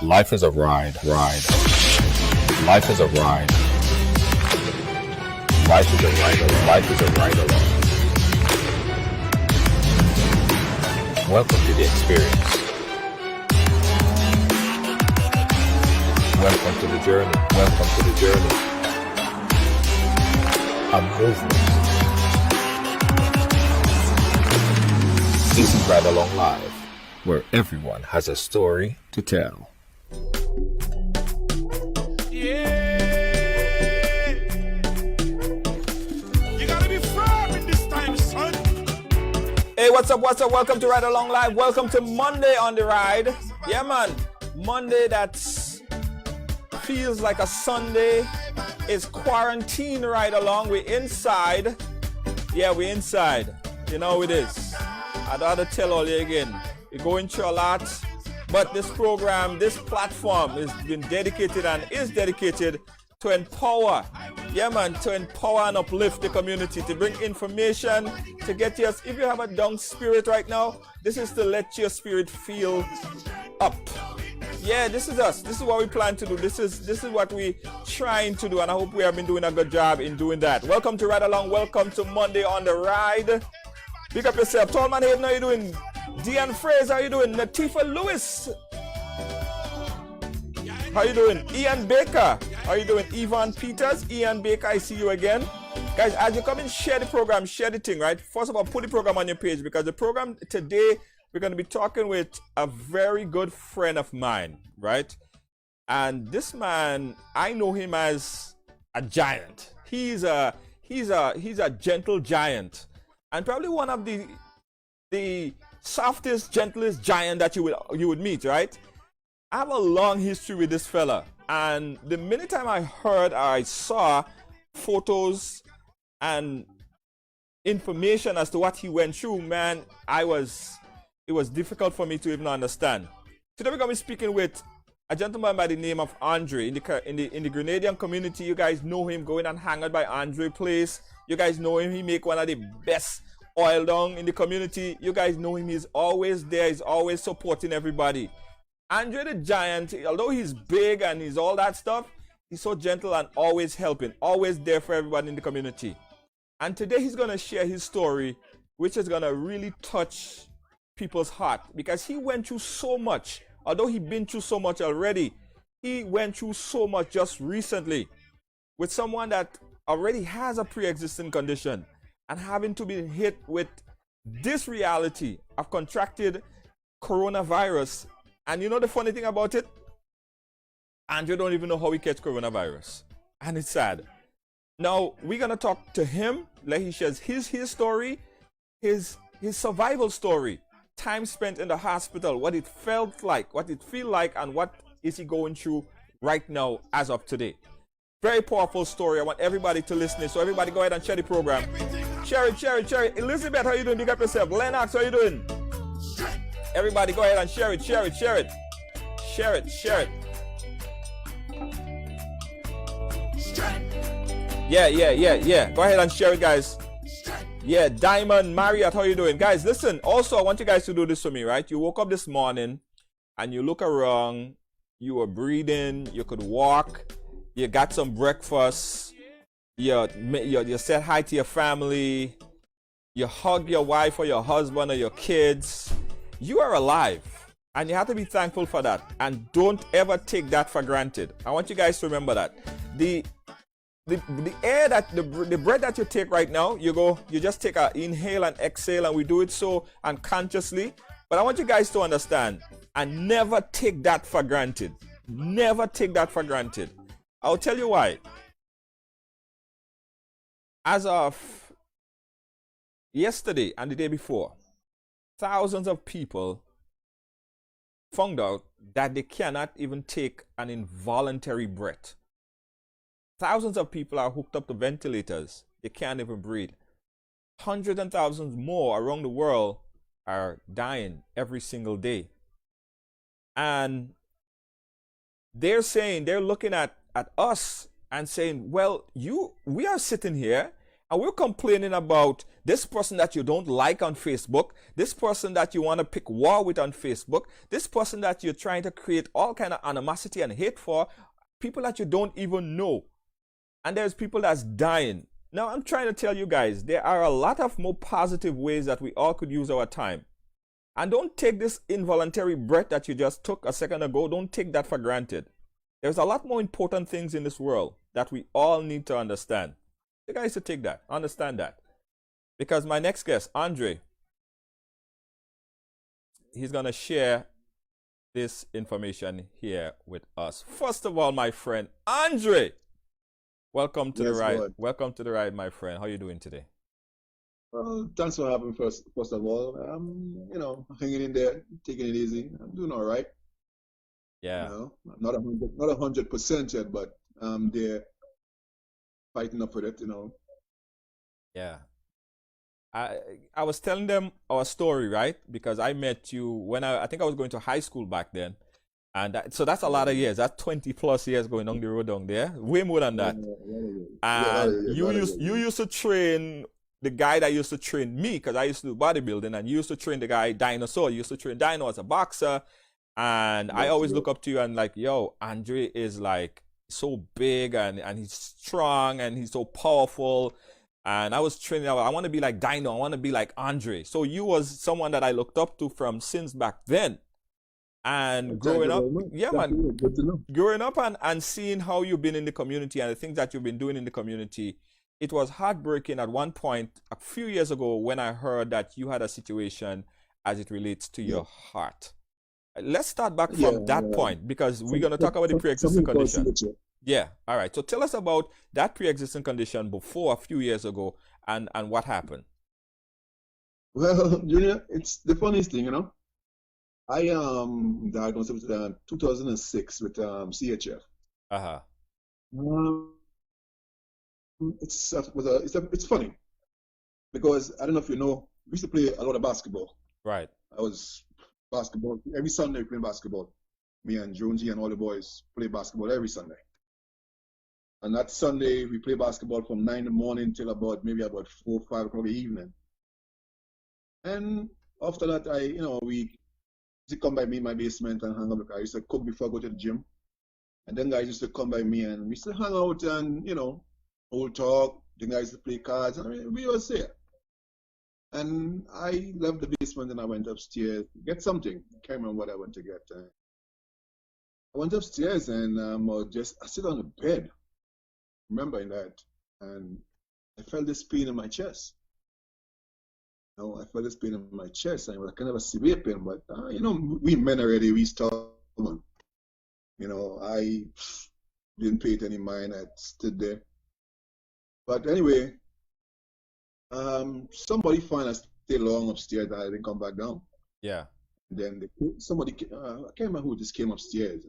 Life is a ride. Life is a ride. Life is a ride. Life is a ride along. Welcome to the experience. Welcome to the journey. Welcome to the journey. A movement. This is Ride Along Live, where everyone has a story to tell. Hey, what's up? Welcome to Ride Along Live. Welcome to Monday on the Ride. Yeah, man. Monday that feels like a Sunday. It's quarantine Ride Along. We're inside. Yeah, we're inside. You know how it is. I'd rather tell all you again. We're going through a lot. But this program, this platform has been dedicated and is dedicated to empower. Yeah, man, to empower and uplift the community, to bring information, to get you, if you have a down spirit right now, this is to let your spirit feel up. Yeah, this is us. This is what we plan to do. This is what we're trying to do, and I hope we have been doing a good job in doing that. Welcome to Ride Along. Welcome to Monday on the Ride. Pick up yourself. Tall man, how you doing? Deanne Fraser, how you doing? Natifa Lewis. How you doing? Ian Baker. How you doing? Yvonne Peters. Ian Baker, I see you again. Guys, as you come in, share the program, share the thing, right? First of all, put the program on your page, because the program today, we're going to be talking with a very good friend of mine, right? And this man, I know him as a giant. He's a gentle giant, and probably one of the softest, gentlest giant that you would meet, right? I have a long history with this fella, and the minute time I heard or I saw photos and information as to what he went through, man, it was difficult for me to even understand. Today we're going to be speaking with a gentleman by the name of Andre in the Grenadian community. You guys know him, going and hang out by Andre place. You guys know him. He make one of the best oil down in the community. You guys know him. He's always there. He's always supporting everybody. Andre the Giant, although he's big and he's all that stuff, he's so gentle and always helping, always there for everybody in the community. And today he's going to share his story, which is going to really touch people's heart, because he went through so much. Although he's been through so much already, he went through so much just recently with someone that already has a pre-existing condition and having to be hit with this reality of contracted coronavirus. And you know the funny thing about it? Andrew don't even know how he catch coronavirus. And it's sad. Now, we're going to talk to him, like he shares his story, his survival story, time spent in the hospital, what it felt like, what it feel like, and what is he going through right now as of today. Very powerful story. I want everybody to listen. So everybody go ahead and share the program. Share it. Elizabeth, how you doing? Big up yourself. Lennox, how you doing? Everybody go ahead and share it. Share it. Yeah. Go ahead and share it, guys. Yeah, Diamond, Marriott, how you doing? Guys, listen, also, I want you guys to do this for me, right? You woke up this morning and you look around, you were breathing, you could walk, you got some breakfast, you said hi to your family, you hug your wife or your husband or your kids. You are alive, and you have to be thankful for that, and don't ever take that for granted. I want you guys to remember that the air that the breath that you take right now, you just take an inhale and exhale, and we do it so unconsciously. But I want you guys to understand and never take that for granted. Never take that for granted. I'll tell you why. As of yesterday and the day before, thousands of people found out that they cannot even take an involuntary breath. Thousands of people are hooked up to ventilators. They can't even breathe. Hundreds and thousands more around the world are dying every single day. And they're saying, they're looking at us and saying, well, we are sitting here and we're complaining about this person that you don't like on Facebook, this person that you want to pick war with on Facebook, this person that you're trying to create all kind of animosity and hate for, people that you don't even know. And there's people that's dying. Now, I'm trying to tell you guys, there are a lot of more positive ways that we all could use our time. And don't take this involuntary breath that you just took a second ago, don't take that for granted. There's a lot more important things in this world that we all need to understand. You guys should take that, understand that. Because my next guest, Andre, he's going to share this information here with us. First of all, my friend, Andre, welcome to the ride. Lord. Welcome to the ride, my friend. How are you doing today? Well, thanks for having me first of all. Hanging in there, taking it easy. I'm doing all right. Yeah. Not 100% yet, but I'm there fighting up with it, Yeah. I was telling them our story, right? Because I met you when I think I was going to high school back then. And so that's a lot of years. That's 20 plus years going on the road down there. Way more than that. And you used to train the guy that used to train me, because I used to do bodybuilding, and you used to train the guy Dinosaur. You used to train Dino as a boxer. And I always look up to you and like, yo, Andre is like so big and he's strong and he's so powerful. And I was training, I want to be like Dino, I want to be like Andre. So you was someone that I looked up to from since back then. And growing up, growing up and seeing how you've been in the community and the things that you've been doing in the community, it was heartbreaking at one point a few years ago when I heard that you had a situation as it relates to your heart. Let's start back from that point, because we're going to talk about the pre-existing condition. Yeah, all right. So tell us about that pre-existing condition before a few years ago and what happened. Well, Junior, it's the funniest thing, I diagnosed with 2006 with CHF. Uh-huh. It's funny because I don't know if you know, we used to play a lot of basketball. Right. I was basketball every Sunday playing basketball. Me and Jonesy and all the boys play basketball every Sunday. And that Sunday we play basketball from 9 in the morning till maybe about 4 or 5 o'clock in the evening. And after that, we used to come by me in my basement and hang out. I used to cook before I go to the gym. And then guys used to come by me and we used to hang out and, old talk. The guys used to play cards. We was there. And I left the basement and I went upstairs to get something. I can't remember what I went to get. I went upstairs and I sit on the bed, remembering that, and I felt this pain in my chest. I felt this pain in my chest, and it was kind of a severe pain, but we men already, we stubborn. I didn't pay it any mind. I stood there. But anyway, somebody finally stayed long upstairs and I didn't come back down. Yeah. And then somebody, I can't remember who just came upstairs,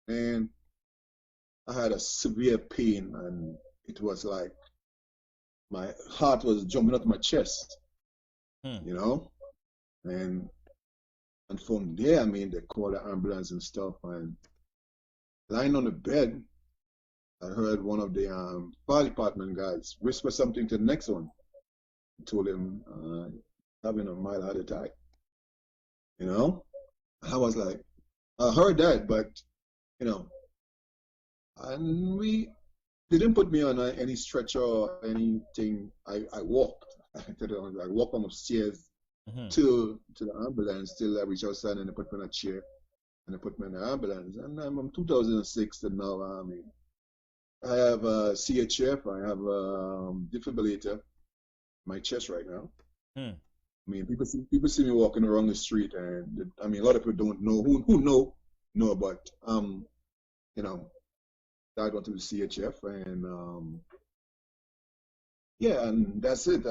and I had a severe pain, and it was like my heart was jumping out of my chest, and from there, they called the ambulance and stuff, and lying on the bed, I heard one of the fire department guys whisper something to the next one. I told him having a mild heart attack. I was like, I heard that, but and they didn't put me on any stretcher or anything. I walked. I walked from upstairs to the ambulance till I reached outside, and they put me in a chair and they put me in the ambulance. And I'm from 2006 to now. I have a CHF. I have a defibrillator in my chest right now. People see me walking around the street, and a lot of people don't know who know, but I went to the CHF, and and that's it.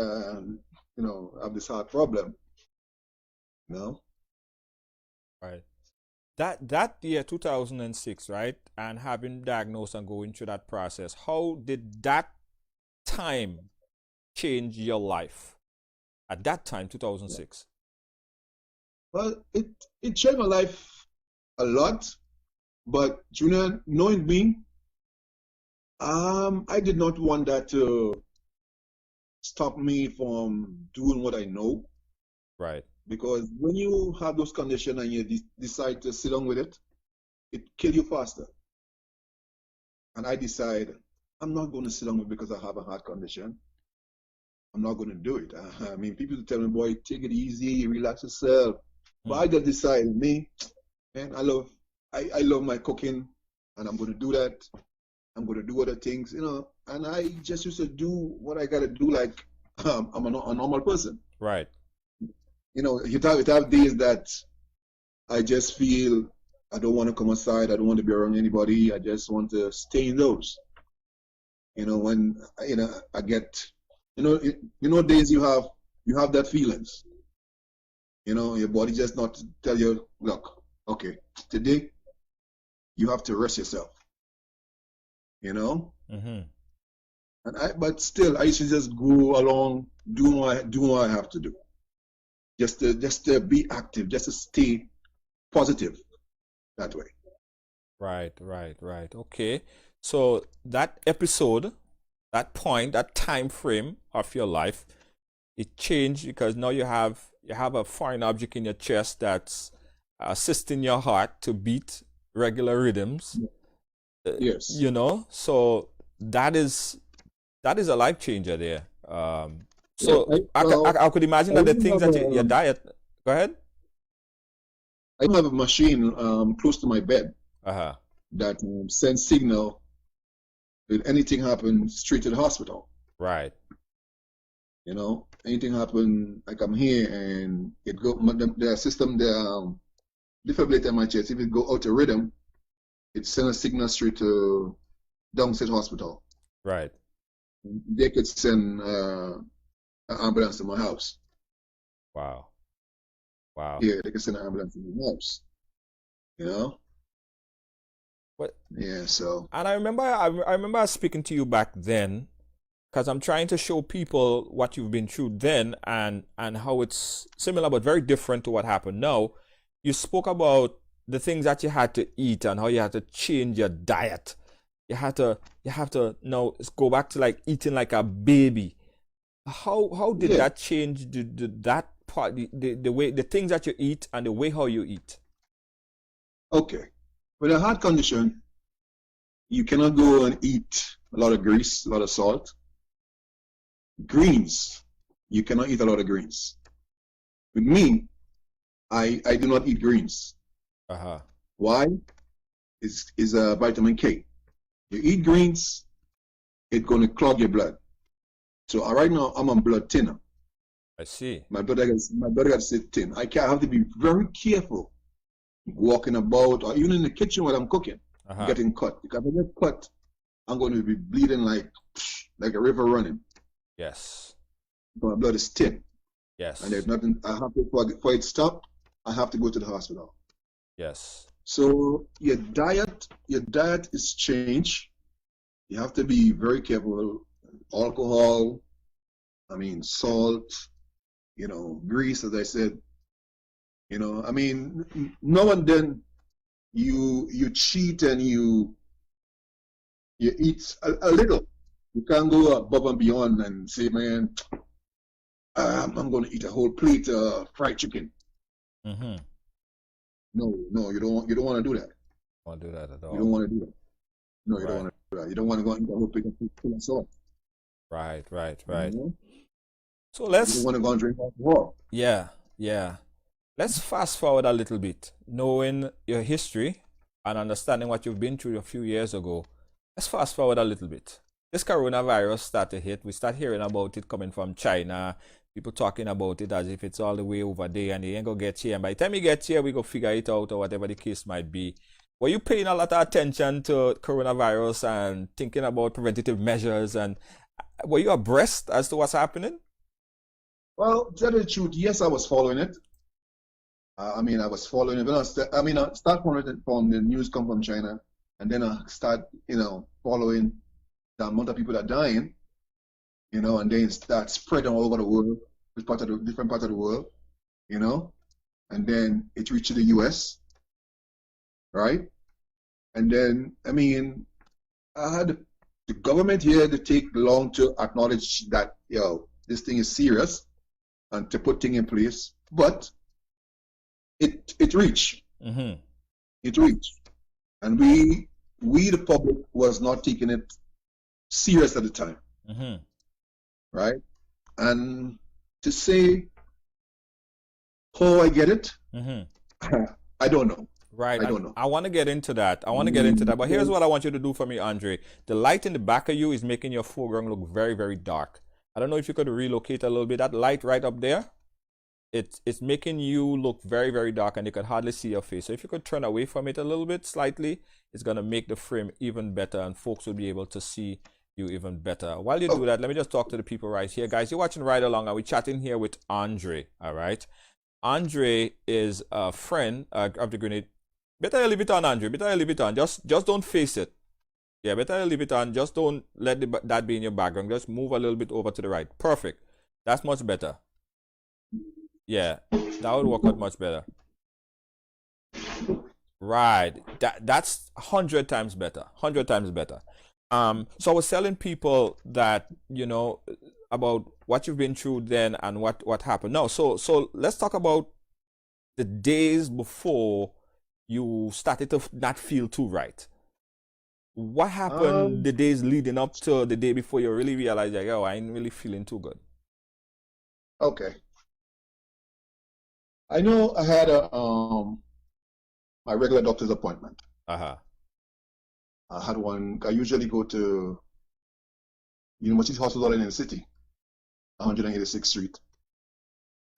have this heart problem. You know? Right. That year 2006, right? And having diagnosed and going through that process, how did that time change your life? At that time, 2006. Well, it changed my life a lot, but Junior, knowing me, I did not want that to stop me from doing what I know. Right. Because when you have those conditions and you decide to sit down with it, it kills you faster. And I decide I'm not going to sit down with it because I have a heart condition. I'm not going to do it. I mean, people tell me, boy, take it easy, relax yourself. But I just decided, me, man, I love my cooking, and I'm going to do that. I'm going to do other things, and I just used to do what I got to do like I'm a normal person. Right. You have days that I just feel I don't want to come outside. I don't want to be around anybody. I just want to stay indoors. When I get, days you have that feelings. Your body just not tell you, look, okay, today you have to rest yourself. Mm-hmm. But still, I used to just go along, do what I have to do. Just to be active, just to stay positive that way. Right. Okay. So that episode, that point, that time frame of your life, it changed because now you have a foreign object in your chest that's assisting your heart to beat regular rhythms. Yes. So that is a life changer there. So I could imagine that the things that your diet. Go ahead. I have a machine close to my bed Uh-huh. that sends signal if anything happen straight to the hospital. Right. Anything happen, like I'm here and it go the system, the defibrillator in my chest, if it go out of rhythm, it send a signal straight to downstate hospital. Right. They could send an ambulance to my house. Wow. Yeah, they could send an ambulance to my house. What? Yeah. So. And I remember speaking to you back then, because I'm trying to show people what you've been through then and how it's similar but very different to what happened now. You spoke about the things that you had to eat and how you had to change your diet. You have to now go back to like eating like a baby. How did that change that part, the way, the things that you eat and the way how you eat? Okay. With a heart condition, you cannot go and eat a lot of grease, a lot of salt. Greens, you cannot eat a lot of greens. With me, I do not eat greens. Uh-huh. Why? It's vitamin K. You eat greens, it's going to clog your blood. So right now, I'm on blood thinner. I see. My blood got to sit thin. I have to be very careful walking about or even in the kitchen while I'm cooking, getting cut. Because if I get cut, I'm going to be bleeding like a river running. Yes. My blood is thin. Yes. And there's nothing, I have to, for it to stop, I have to go to the hospital. Yes. So your diet is changed. You have to be very careful. Alcohol, salt, grease, as I said. Now and then you cheat and you eat a little. You can't go above and beyond and say, man, I'm going to eat a whole plate of fried chicken. Mm-hmm. No, you don't want to do that. Want to do that at all? You don't want to do that. No, you Right. don't want to do that. You don't want to go and eat a whole plate of salt. Right. You So let's. don't want to go and drink alcohol. Yeah. Let's fast forward a little bit, knowing your history and understanding what you've been through a few years ago. Let's fast forward a little bit. This coronavirus started to hit. We start hearing about it coming from China. People talking about it as if it's all the way over there and they ain't gonna get here. And by the time you get here, we go figure it out or whatever the case might be. Were you paying a lot of attention to coronavirus and thinking about preventative measures? And were you abreast as to what's happening? Well, to tell you the truth, yes, I was following it. I mean, I was following it. When I start following it from the news come from China, and then I start, following the amount of people that are dying, and then start spreading all over the world, different part of the world, you know, and then it reached the U.S., right? And then, I mean, I had the government here to take long to acknowledge that, this thing is serious and to put things in place, but it reached. Mm-hmm. It reached. And we the public was not taking it serious at the time, Mm-hmm. right? And to say how I get it, Mm-hmm. I don't know. Right. I don't know. I want to get into that. But here's what I want you to do for me, Andre. The light in the back of you is making your foreground look very, very dark. I don't know if you could relocate a little bit. That light right up there, it's making you look very, very dark, and you could hardly see your face. So if you could turn away from it a little bit, slightly, it's going to make the frame even better, and folks will be able to see you even better. While you do that, let me just talk to the people right here. Guys, you're watching Right Along, and we're chatting here with Andre, all right? Andre is a friend of the Grenade. Better leave it on, Andre. Better leave it on. Just don't face it. Yeah, better leave it on. Just don't let that be in your background. Just move a little bit over to the right. Perfect. That's much better. Yeah, that would work out much better. Right. That's 100 times better. 100 times better. So I was telling people that, about what you've been through then and what happened. Now, so let's talk about the days before you started to not feel too right. What happened the days leading up to the day before you really realized, like, oh, I ain't really feeling too good? Okay. I know I had my regular doctor's appointment. Uh-huh. I had one. I usually go to University Hospital in the city, 186th Street.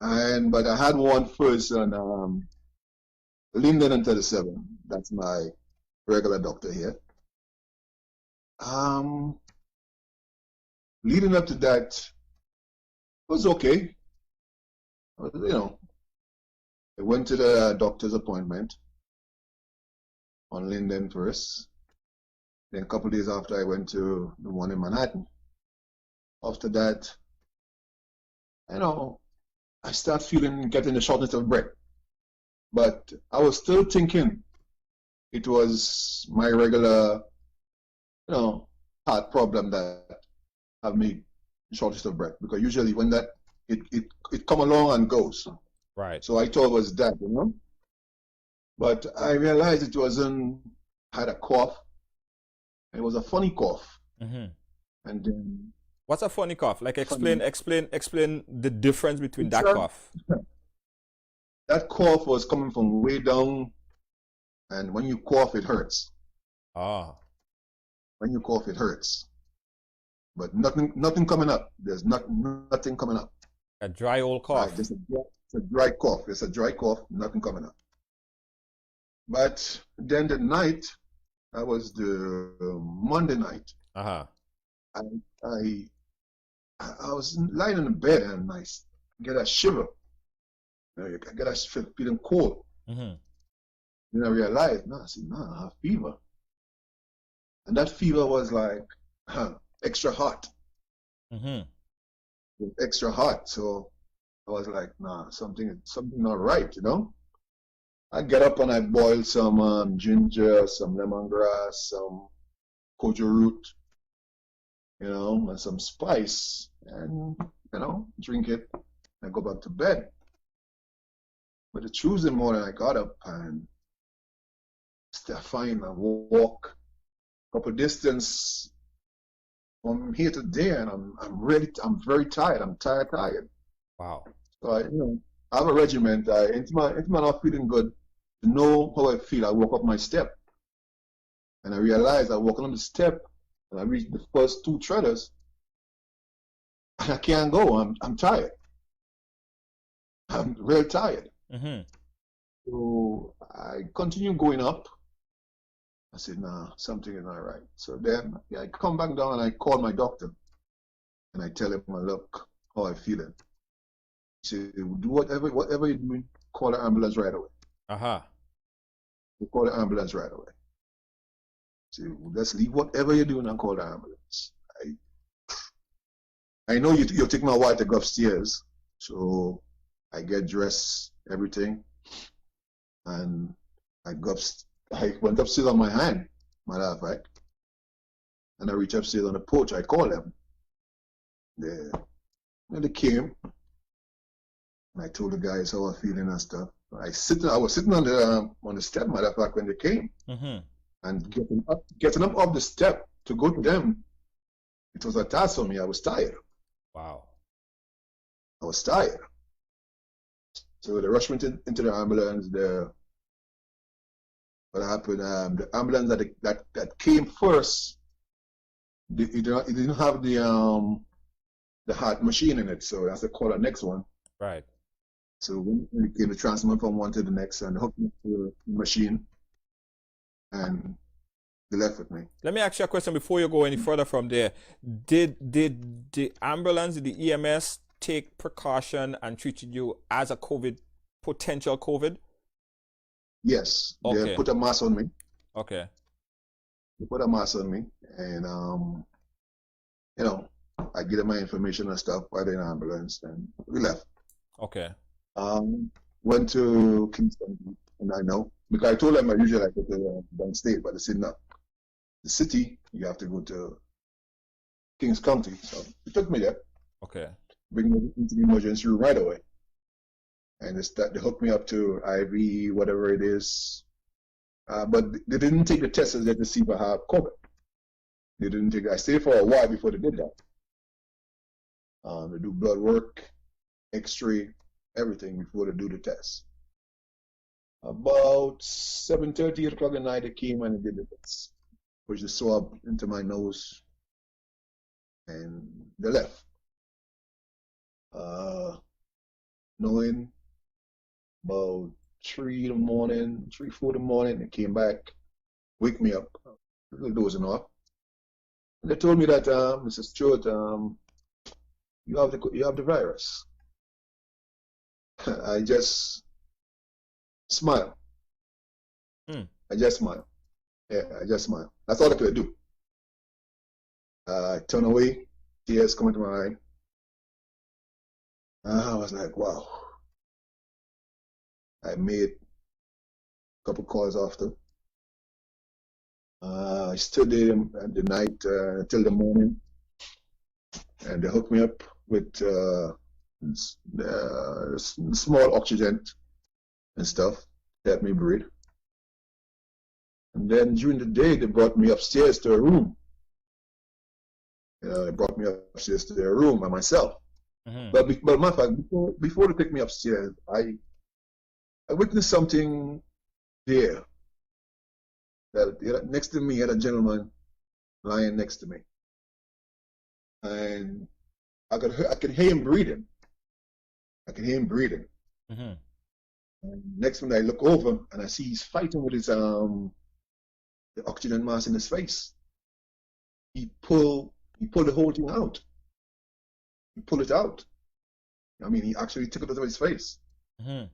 But I had one first on Linden and 37. That's my regular doctor here. Leading up to that was okay. I went to the doctor's appointment on Linden first. Then a couple of days after, I went to the one in Manhattan. After that, I start getting the shortness of breath. But I was still thinking it was my regular, heart problem that have me shortness of breath. Because usually when that it come along and goes. Right. So I thought it was that, But I realized it wasn't. I had a cough. It was a funny cough. Mm-hmm. And then What's a funny cough? Like explain the difference between that cough. That cough was coming from way down, and when you cough, it hurts. Ah. When you cough, it hurts. But nothing coming up. There's nothing coming up. A dry old cough. Right, it's a dry cough. It's a dry cough, nothing coming up. But then the night, that was the Monday night. Uh-huh. I was lying in the bed and I get a shiver. I get a feeling cold. Mm-hmm. Then I realized, I have fever. And that fever was like extra hot. Mm-hmm. Extra hot. So I was like, something not right, I get up and I boil some ginger, some lemongrass, some kojo root, and some spice, and drink it and go back to bed. But the Tuesday morning I got up and I walk a couple distance from here to there, and I'm very tired. I'm tired. Wow. So I have a regiment. Into my not feeling good, to know how I feel, I walk up my step, and I realized I walking on the step, and I reached the first two treaders, and I can't go. I'm tired. I'm real tired. Mm-hmm. So I continue going up. I said, something is not right. So then I come back down and I call my doctor, and I tell him, look, how I feeling. said, do whatever you're doing, call the ambulance right away. Uh-huh. You call the ambulance right away. So let's leave whatever you're doing and call the ambulance. I know you take my wife to go upstairs, so I get dressed, everything, and I went upstairs on my hand, matter of fact, and I reached upstairs on the porch. I called them. They came, and I told the guys how I was feeling and stuff. I was sitting on the step, matter of fact, when they came, and getting up off the step to go to them. It was a task for me. I was tired. Wow. I was tired. So they rushed me into the ambulance. What happened? The ambulance that came first, it didn't have the heart machine in it, so that's the call the next one. Right. So when it came, the transfer from one to the next, and hooked me to the machine, and they left with me. Let me ask you a question before you go any further from there. Did the ambulance, the EMS, take precaution and treated you as a potential COVID? Yes. Okay. They put a mask on me. Okay. They put a mask on me, and I give them my information and stuff by the ambulance, and we left. Okay. Went to Kingston, and I know because I told them I usually go to downstate, but they said no. The city, you have to go to Kings County. So they took me there. Okay. Bring me into the emergency room right away. And they hooked me up to IV, whatever it is. But they didn't take the tests yet to see if I have COVID. They didn't take it. I stayed for a while before they did that. They do blood work, X-ray, everything before they do the test. About 7:30, 8 o'clock at night, they came and they did the test. Pushed the swab into my nose, and they left. Knowing about 3 in the morning, 3, 4 in the morning, they came back, wake me up, a little dozing off. And they told me that, Mr. Stewart, you have the virus. I just smiled. I just smiled. Yeah, I just smiled. That's all I could do. I turned away, tears coming to my eye. I was like, wow. I made a couple calls after. I stood there at the night till the morning, and they hooked me up with small oxygen and stuff to help me breathe. And then during the day, they brought me upstairs to a room. They brought me upstairs to their room by myself. But matter of fact, before they took me upstairs, I witnessed something there. That next to me had a gentleman lying next to me, and I could hear him breathing. And next minute I look over and I see he's fighting with his the oxygen mask in his face. He pulled the whole thing out. He pulled it out. I mean, he actually took it out of his face. And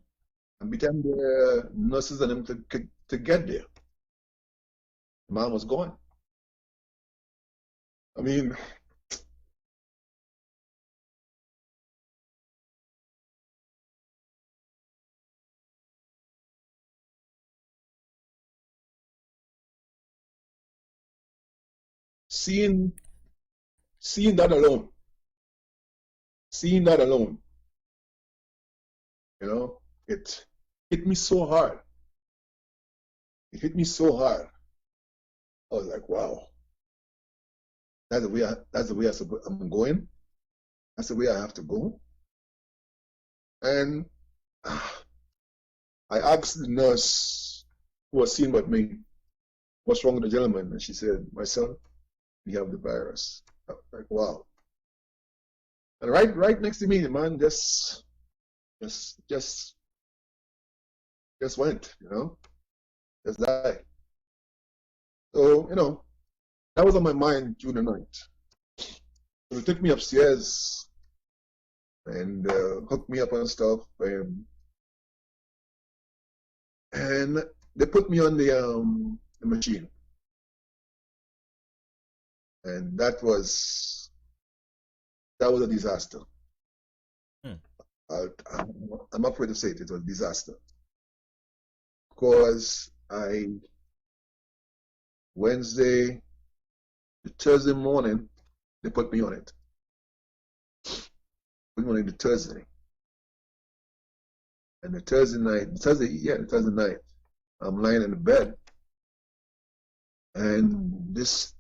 by the time the nurses and him to get there, the man was gone. I mean, seeing that alone, it hit me so hard. It hit me so hard. I was like, wow. That's the way I'm going. That's the way I have to go. And I asked the nurse who was seeing with me, what's wrong with the gentleman? And she said, my son, you have the virus. I was like, wow. And right next to me, the man just went, just died. So, that was on my mind during the night. So they took me upstairs, and hooked me up and stuff. And they put me on the machine, and that was a disaster. I'm afraid to say it. It was a disaster because Wednesday, Thursday morning, they put me on it. Put me on it the Thursday, and the Thursday night, I'm lying in the bed, and this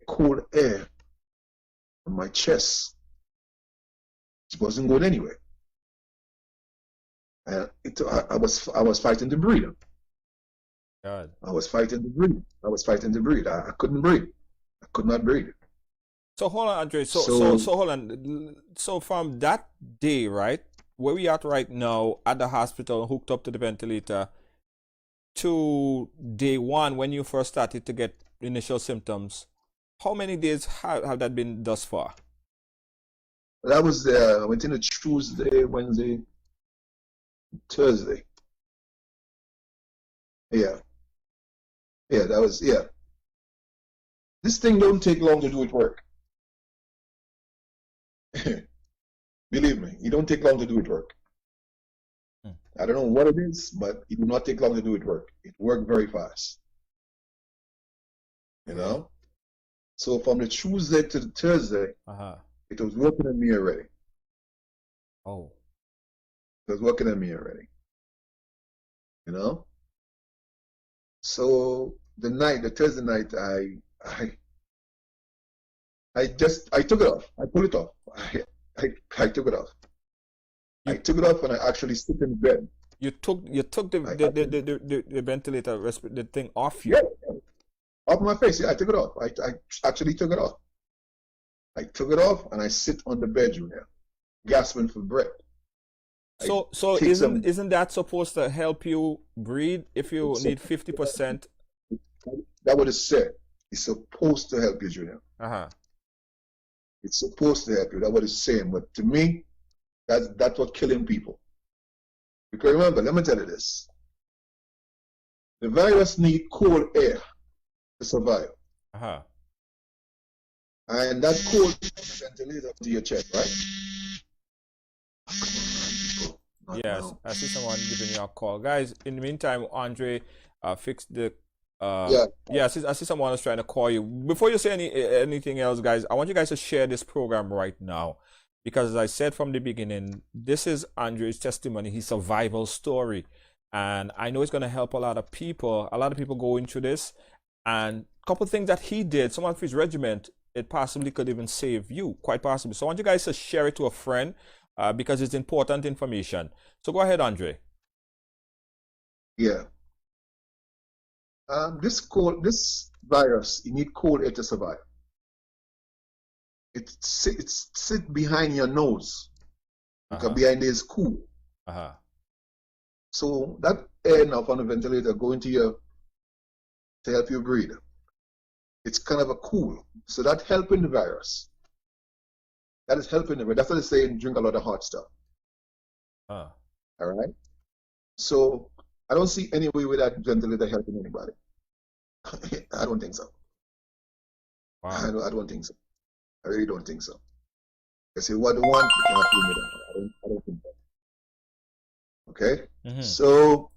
cold air on my chest, it wasn't going anywhere. And I was fighting to breathe. God. I was fighting to breathe. I couldn't breathe. I could not breathe. So hold on, Andre. So hold on. So from that day, right, where we at right now at the hospital, hooked up to the ventilator, to day one when you first started to get initial symptoms, how many days have that been thus far? That was I went in a Tuesday, Wednesday, Thursday. Yeah. That was, This thing don't take long to do its work. Believe me, it don't take long to do its work. I don't know what it is, but it will not take long to do its work. It worked very fast. You know? So from the Tuesday to the Thursday, it was working on me already. Oh. It was working on me already. You know? So the Thursday night, I took it off. I pulled it off. I took it off. I took it off and I actually sit in bed. You took the ventilator the thing off you? Yeah, off my face. Yeah, I took it off. I actually took it off. I took it off and I sit on the bed, Junior, gasping for breath. So isn't that supposed to help you breathe if you need 50%? That what it said. It's supposed to help you, Junior. It's supposed to help you. That's what it's saying. But to me, that's what's killing people. Because remember, let me tell you this. The virus needs cold air to survive. And that cold ventilator to your chest, right? Yes, I see someone giving you a call. Guys, in the meantime, Andre fixed the I see someone is trying to call you. Before you say anything else, guys, I want you guys to share this program right now. Because as I said from the beginning, this is Andre's testimony, his survival story. And I know it's going to help a lot of people. A lot of people going through this. And a couple of things that he did, some of his regiment, it possibly could even save you, quite possibly. So I want you guys to share it to a friend because it's important information. So go ahead, Andre. Yeah. This virus, you need cold air to survive. It sit behind your nose because behind there is cool. So that air now from the ventilator going to your to help you breathe. It's kind of a cool. So that helping the virus. That is helping the virus. That's what they say, drink a lot of hot stuff. All right. So I don't see any way with that ventilator helping anybody. I don't think so. Wow. I don't think so. I really don't think so. I say what they want, we cannot bring it down. I don't think that. Okay? So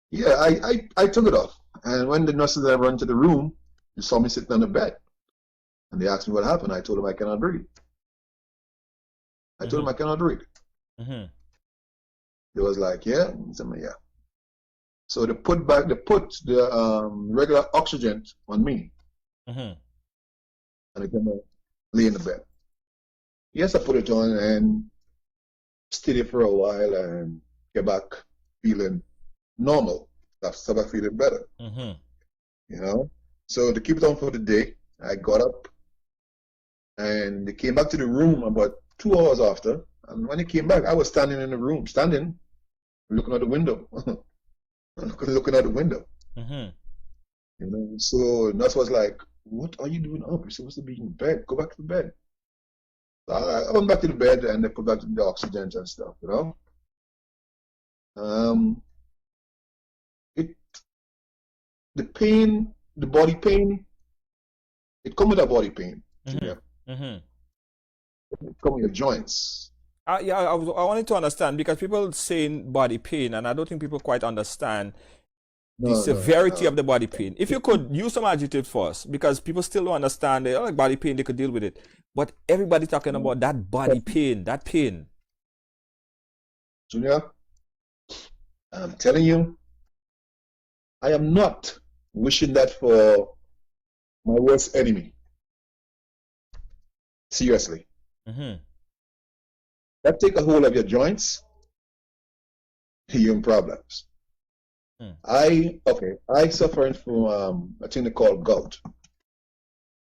yeah, I took it off. And when the nurses I run to the room, they saw me sitting on the bed. And they asked me what happened. I told them I cannot breathe. I told them I cannot breathe. They was like, yeah? I said, yeah. So they put the regular oxygen on me. And I came lay in the bed. Yes, I put it on and stayed there for a while and get back feeling normal. Started feeling better. You know? So to keep it on for the day, I got up and they came back to the room about 2 hours after. And when they came back, I was standing in the room, looking out the window. Looking out the window. You know, so nurse was like, what are you doing up? You're supposed to be in bed. Go back to bed. I went back to the bed and they put back the oxygen and stuff, you know. Um, it the pain, the body pain, it come with a body pain, Mm-hmm. Junior. Mm-hmm. It come with your joints. Yeah, I wanted to understand because people saying body pain, and I don't think people quite understand the No, no, severity of no. the body pain. If you could use some adjectives for us, because people still don't understand it. Oh, like body pain, they could deal with it. But everybody talking No. about that body pain, that pain. Junior, I'm telling you, I am not wishing that for my worst enemy. Seriously. Mm-hmm. That take a hold of your joints, you're in problems. Mm. I suffering from a thing they call gout,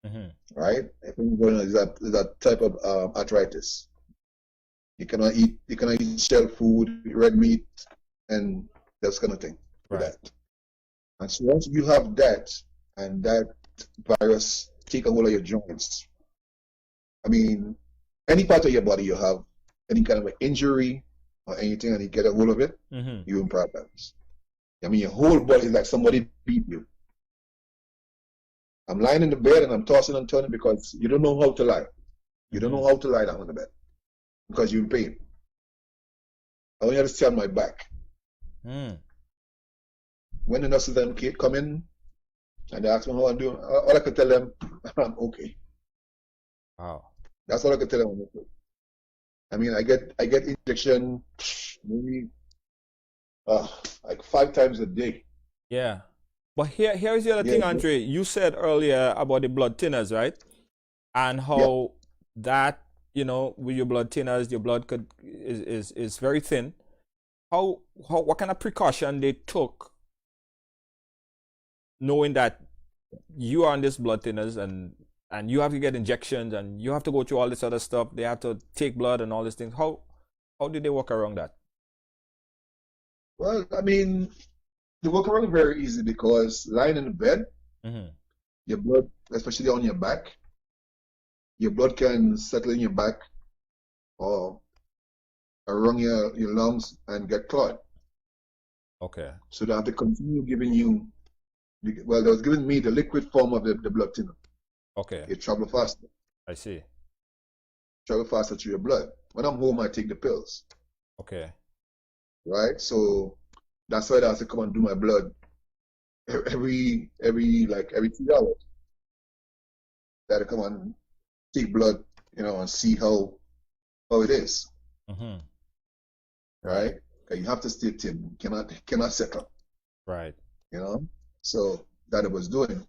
Mm-hmm. right? I think is that type of arthritis. You cannot eat shell food, red meat, and that kind of thing with Right. that. And so once you have that and that virus take a hold of your joints, I mean, any part of your body you have any kind of an injury or anything and you get a hold of it, Mm-hmm. you're in problems. I mean, your whole body is like somebody beat you. I'm lying in the bed and I'm tossing and turning because you don't know how to lie. You don't Mm-hmm. know how to lie down on the bed because you're in pain. I only have to stay on my back. Mm. When the nurses and kid come in and they ask me how I'm doing, all I can tell them, I'm okay. Wow. That's all I can tell them. I'm okay. I mean, I get injection maybe like 5 times a day. Yeah. But here's the other Yeah, thing, Andre. You said earlier about the blood thinners, right? And yeah. how that, with your blood thinners, your blood is very thin. How what kind of precaution they took knowing that you are on this blood thinners and you have to get injections and you have to go through all this other stuff. They have to take blood and all these things. How did they work around that? Well, I mean, they work around very easy because lying in the bed, Mm-hmm. your blood, especially on your blood can settle in your back or around your lungs and get clogged. Okay. So they have to continue giving you, well, they was giving me the liquid form of the blood thinner. Okay. It I see. travel faster through your blood. When I'm home, I take the pills, Okay. right? So that's why I have to come and do my blood every 3 hours. That to come and take blood, and see how it is, Mm-hmm. Right. right? 'Cause you have to stay thin. You cannot settle, Right. you know. So that I was doing,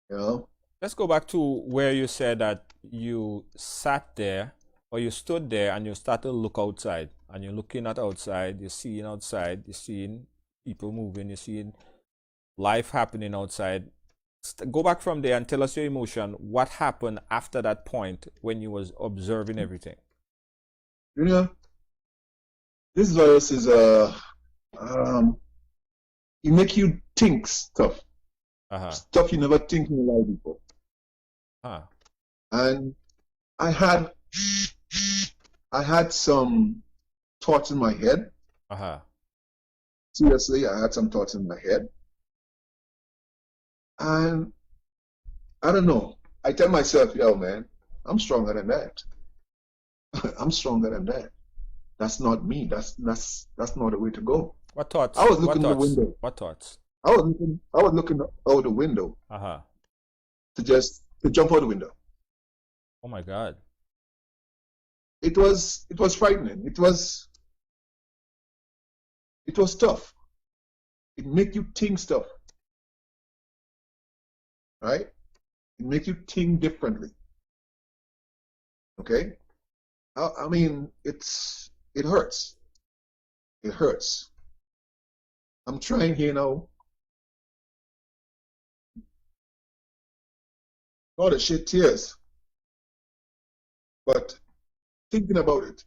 you know. Let's go back to where you said that you sat there or you stood there and you started to look outside and you're looking at outside, you're seeing people moving, you're seeing life happening outside. Go back from there and tell us your emotion. What happened after that point when you was observing everything? You know, this virus is um, it make you think Uh-huh. stuff you never think in your life before. Huh. And I had I had some thoughts in my head. Uh-huh. Seriously, I had some thoughts in my head, and I don't know. I tell myself, yo, man, I'm stronger than that. I'm stronger than that. That's not me. That's not the way to go. What I thoughts? was What looking in the thoughts? window. What thoughts? I was looking out the window Uh-huh. to jump out the window. Oh my God. It was frightening. It was tough. It make you think stuff, right? It make you think differently. Okay? I mean, it hurts. It hurts. I'm trying here now. All the shit tears. But thinking about it,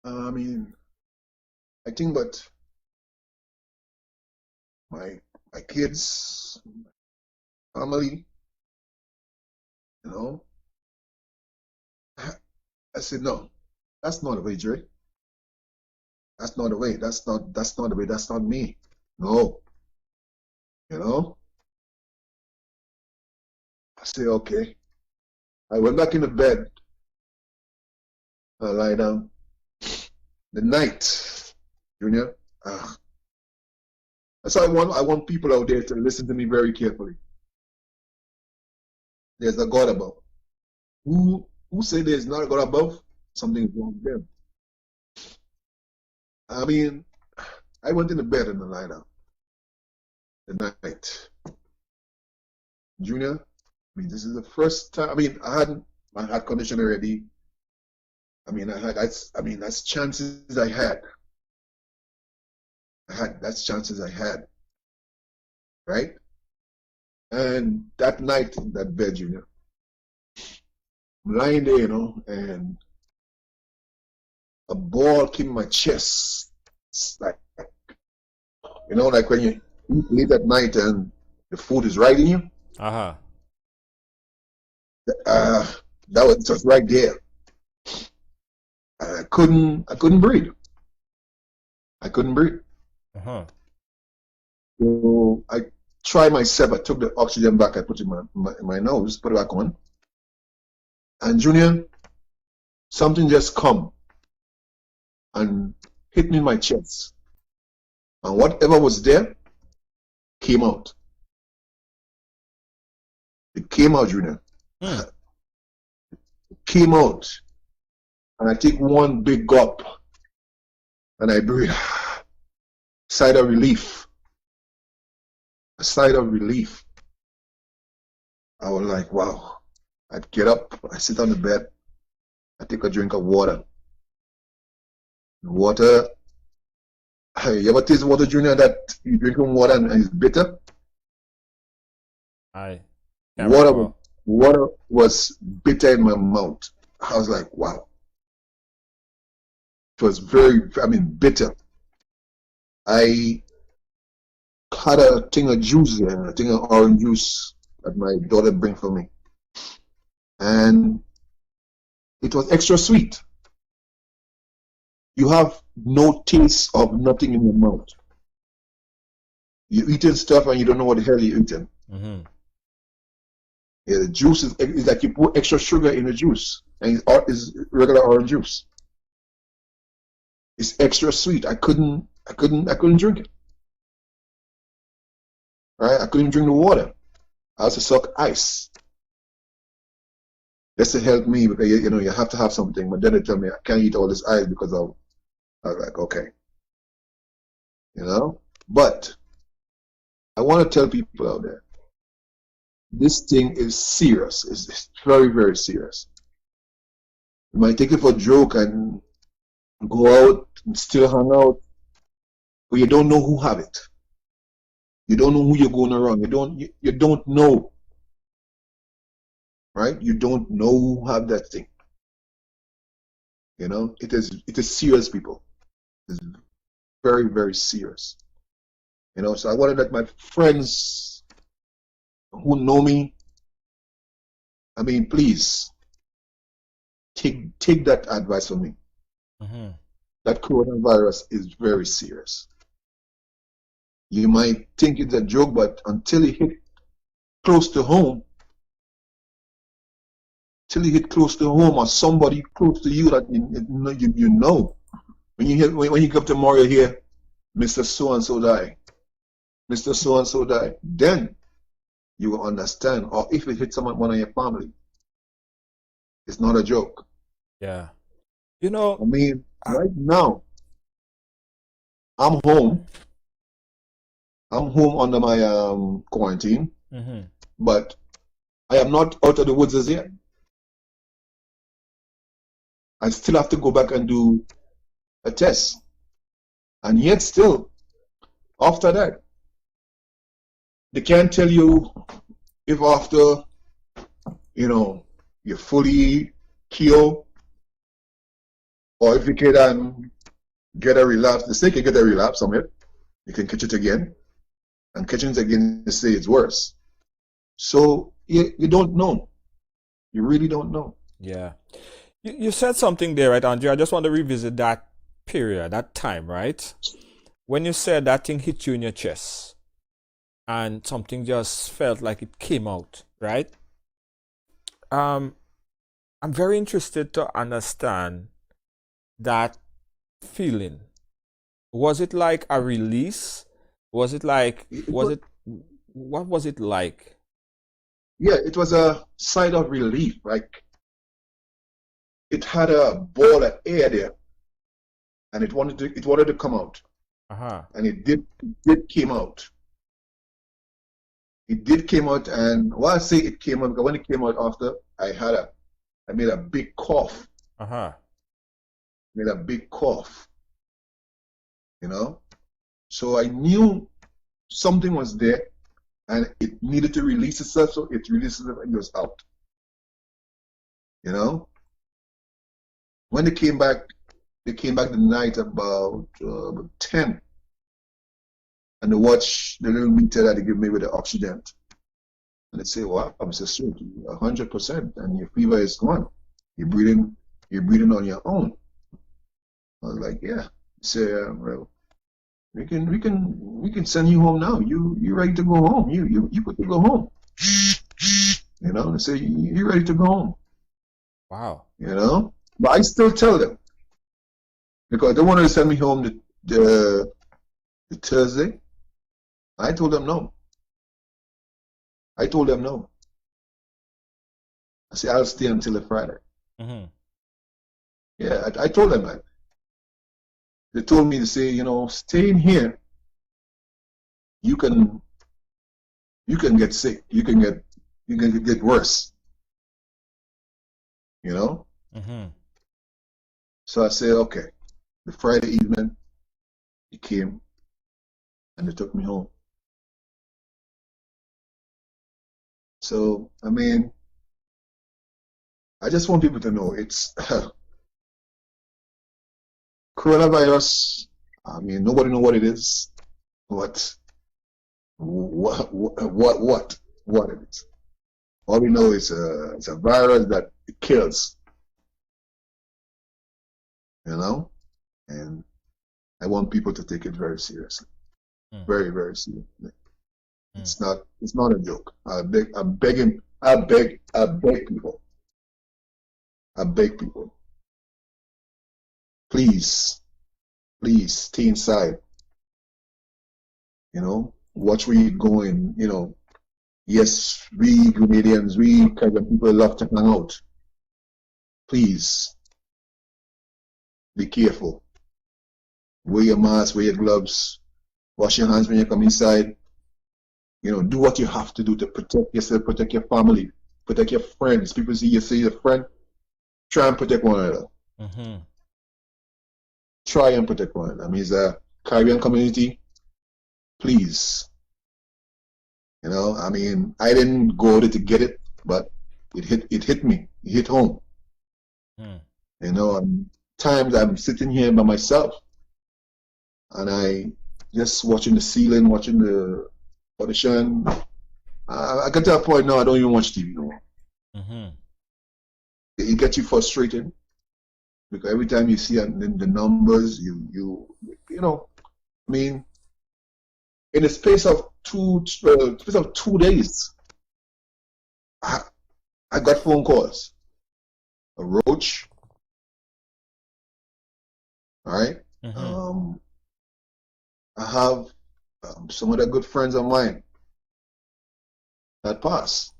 I mean, I think about my my kids, family, You know, I said, no, that's not the way, Jerry. That's not the way. That's not the way. That's not me. No, you know. I said, okay. I went back in the bed. I lie down. The night, Junior. That's why I want people out there to listen to me very carefully. There's a God above. Who say there's not a God above? Something is wrong with them. I mean, I went in the bed and I lie down. The night. Junior, I mean, this is the first time. I mean, I had my heart condition already. I mean, that's chances I had. That's chances I had. Right? And that night in that bed, Junior, I'm lying there, you know, and a ball came in my chest. It's like, you know, like when you eat late at night and the food is right in you. Uh-huh. That was just right there. I couldn't breathe. I couldn't breathe. Uh-huh. So I tried myself. I took the oxygen back. I put it in my nose, put it back on. And Junior, something just come and hit me in my chest. And whatever was there came out. It came out, Junior. Mm. It came out. And I take one big gulp. And I breathe. Sigh of relief. A sigh of relief. I was like, wow. I'd get up, I sit on the bed, I take a drink of water. Water, you ever taste water, Junior, that you drink water and it's bitter? Water was bitter in my mouth. I was like, wow. It was bitter. I had a thing of juice there, a thing of orange juice that my daughter bring for me. And it was extra sweet. You have no taste of nothing in your mouth. You're eating stuff and you don't know what the hell you're eating. Mm-hmm. Yeah, the juice is like you put extra sugar in the juice, and it's regular orange juice. It's extra sweet. I couldn't drink it. Right? I couldn't drink the water. I had to suck ice. Just to help me, because you know you have to have something. But then they tell me I can't eat all this ice because I was like, okay, you know. But I want to tell people out there, this thing is serious. It's very, very serious. You might take it for a joke and go out and still hang out, but you don't know who have it. You don't know who you're going around. You don't know. Right? You don't know who have that thing. You know, it is serious, people. It's very, very serious. You know, so I wanted that my friends who know me, I mean, please take that advice from me. Mm-hmm. That coronavirus is very serious. You might think it's a joke, but until it hit close to home, or somebody close to you that you know, when you go up tomorrow, you hear Mr. So and so die, Mr. So and so die, then you will understand. Or if it hits one of your family, it's not a joke. Yeah, you know. I mean, right now, I'm home. I'm home under my quarantine, Mm-hmm. but I am not out of the woods as yet. I still have to go back and do a test. And yet still, after that, they can't tell you if after, you know, you're fully cured, or if you can get a relapse. They say you can get a relapse on it. You can catch it again. And catching it again, they say it's worse. So you don't know. You really don't know. Yeah. You said something there, right, Andre? I just want to revisit that period, that time, right? When you said that thing hit you in your chest and something just felt like it came out, right? Um, I'm very interested to understand that feeling. Was it like a release? Was it like, It was, what was it like? yeah, it was a sigh of relief. Like it had a ball of air there, and it wanted to come out, Uh-huh. and it did came out. It did came out, and why I say it came out because when it came out after, I made a big cough, Uh-huh. made a big cough, you know. So I knew something was there, and it needed to release itself, so it released it and it was out, you know. When they came back the night about 10, and they watch the little meter that they give me with the oxygen, and they say, "Wow, I'm so sweet, 100%, and your fever is gone. You're breathing, you're breathing on your own." I was like, "Yeah." They say, "Well, we can send you home now. You ready to go home? You got to go home." You know, they say, "You ready to go home?" Wow. You know, but I still tell them because they wanted to send me home the Thursday. I told them no. I told them no. I said I'll stay until the Friday. Mm-hmm. Yeah, I told them that. They told me to say, staying here, you can get sick. You can get worse. You know. Mm-hmm. So I said, okay. The Friday evening, he came and they took me home. So I mean, I just want people to know it's coronavirus. I mean, nobody know what it is, what what it is. All we know is it's a virus that it kills, and I want people to take it very seriously, Mm. very, very seriously. Mm. It's not a joke. I'm begging, I beg people, please, please stay inside, watch where you're going, yes, we Grenadians, we Caribbean people love to hang out. Please be careful. Wear your mask, wear your gloves, wash your hands when you come inside. Do what you have to do to protect yourself, protect your family, protect your friends. People see your friend, try and protect one another. Mm-hmm. Try and protect one another. I mean, it's a Caribbean community. Please, I mean, I didn't go there to get it, but it hit me. It hit home. Mm. And times I'm sitting here by myself, and I just watching the ceiling, watching the audition. I get to a point now I don't even watch TV no more. Mm-hmm. It gets you frustrated because every time you see the numbers, I mean, in the space of 2 days, I got phone calls. A roach, all right. Mm-hmm. I have some other good friends of mine that pass,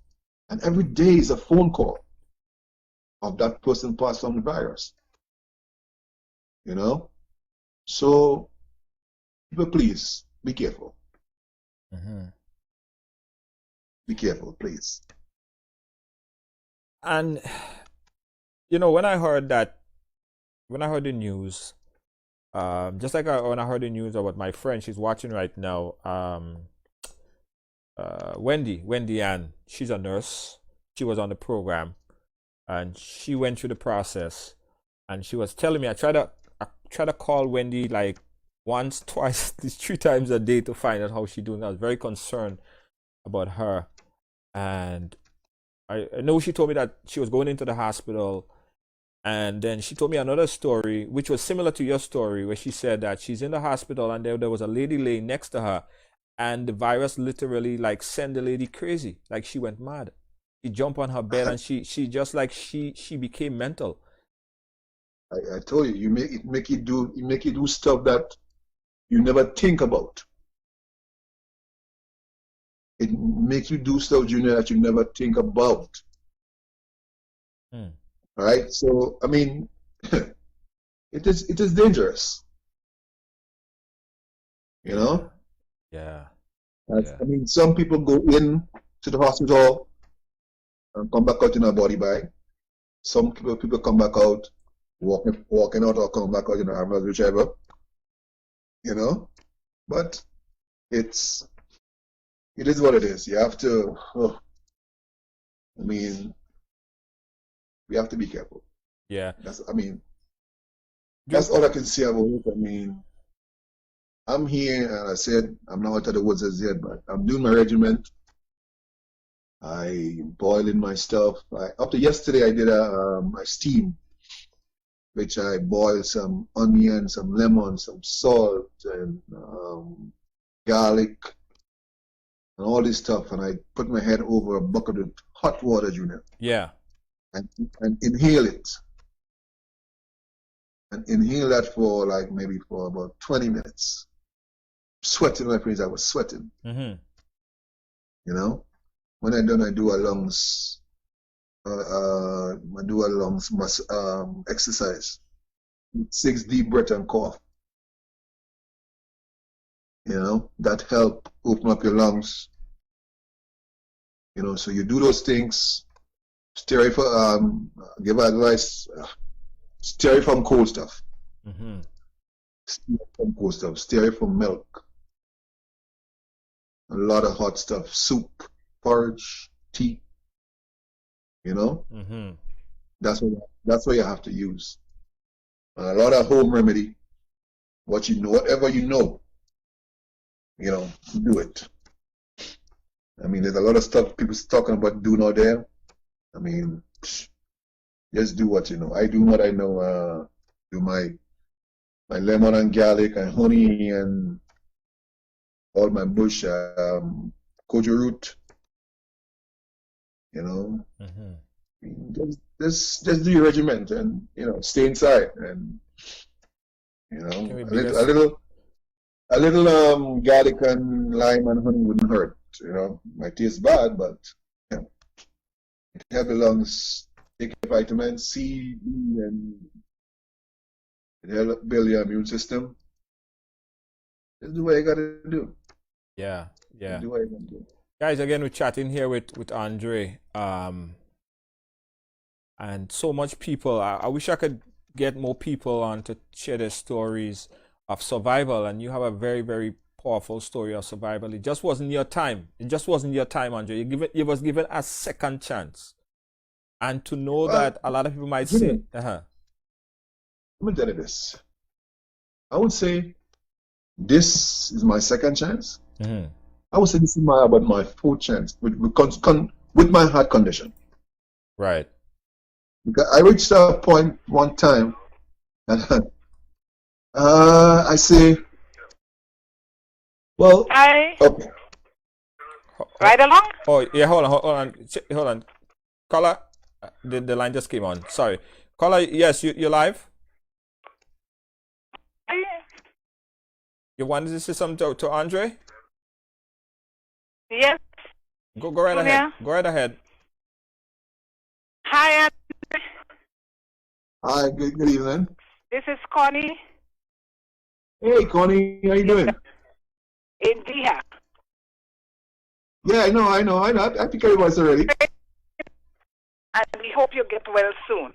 and every day is a phone call of that person passed on the virus. So people, please be careful. Mm-hmm. Be careful, please. And when I heard the news, just like when I heard the news about my friend, she's watching right now. Wendy Ann, she's a nurse. She was on the program, and she went through the process. And she was telling me, I try to call Wendy like once, twice, 3 times a day to find out how she's doing. I was very concerned about her, and I know she told me that she was going into the hospital, and then she told me another story which was similar to your story, where she said that she's in the hospital and there was a lady laying next to her, and the virus literally like sent the lady crazy, like she went mad. She jumped on her bed and she just like she became mental. I told you, you make you do stuff that you never think about. It makes you do stuff, Junior, that you never think about. Hmm. All right. So I mean, it is dangerous. You know. Yeah. I mean, some people go in to the hospital and come back out in a body bag. Some people come back out walking out or come back out in an ambulance, whichever. You know. But it is what it is. You have to. Oh, I mean, we have to be careful. Yeah. That's all I can say about it. I mean, I'm here, and I said I'm not out of the woods as yet, but I'm doing my regiment. I boiling my stuff. Up to yesterday, I did a steam, which I boiled some onion, some lemon, some salt, and garlic, and all this stuff. And I put my head over a bucket of hot water, Junior, Yeah. and inhale it. And inhale that for like maybe for about 20 minutes. Sweating, my friends, I was sweating. Mm-hmm. You know, when I done, I do a lungs, exercise. 6 deep breath and cough. You know, that help open up your lungs. You know, so you do those things. Stay away from, give advice. Stay away from cold stuff. Mm-hmm. Stay away from cold stuff. Stay away from milk. A lot of hot stuff. Soup, porridge, tea. You know, Mm-hmm. that's what you have to use. And a lot of home remedy. Whatever you know, do it. I mean, there's a lot of stuff people talking about doing out there. I mean, just do what you know. I do what I know. Do my lemon and garlic and honey and all my bush kojo root. You know, Mm-hmm. just do your regiment and stay inside and Can we a big little us? garlic and lime and honey wouldn't hurt. Might taste bad, but it helps the lungs take vitamin C, D, and it helps build your immune system. Just do what you gotta do. Yeah. Yeah. Do what you gotta do. Guys, again, we're chatting here with Andre. And so much people. I wish I could get more people on to share their stories of survival. And you have a very, very powerful story of survival. It just wasn't your time. It just wasn't your time, Andre. You was given a second chance. And to know Well, that a lot of people might Jimmy, say, uh-huh. let me tell you this. I would say this is my second chance. Mm-hmm. I would say this is about my fourth chance with my heart condition. Right. Because I reached a point one time, and I say, well, Hi. okay. Right along? Oh, yeah, hold on. Caller, the line just came on. Sorry. Caller, yes, you're live. You wanted to say something to Andre? Yes. Go right ahead. Junior. Go right ahead. Hi, Hi, good evening. this is Connie Hey, Connie, how you doing? in Dia. Yeah, I know. I picked your voice already. And we hope you get well soon.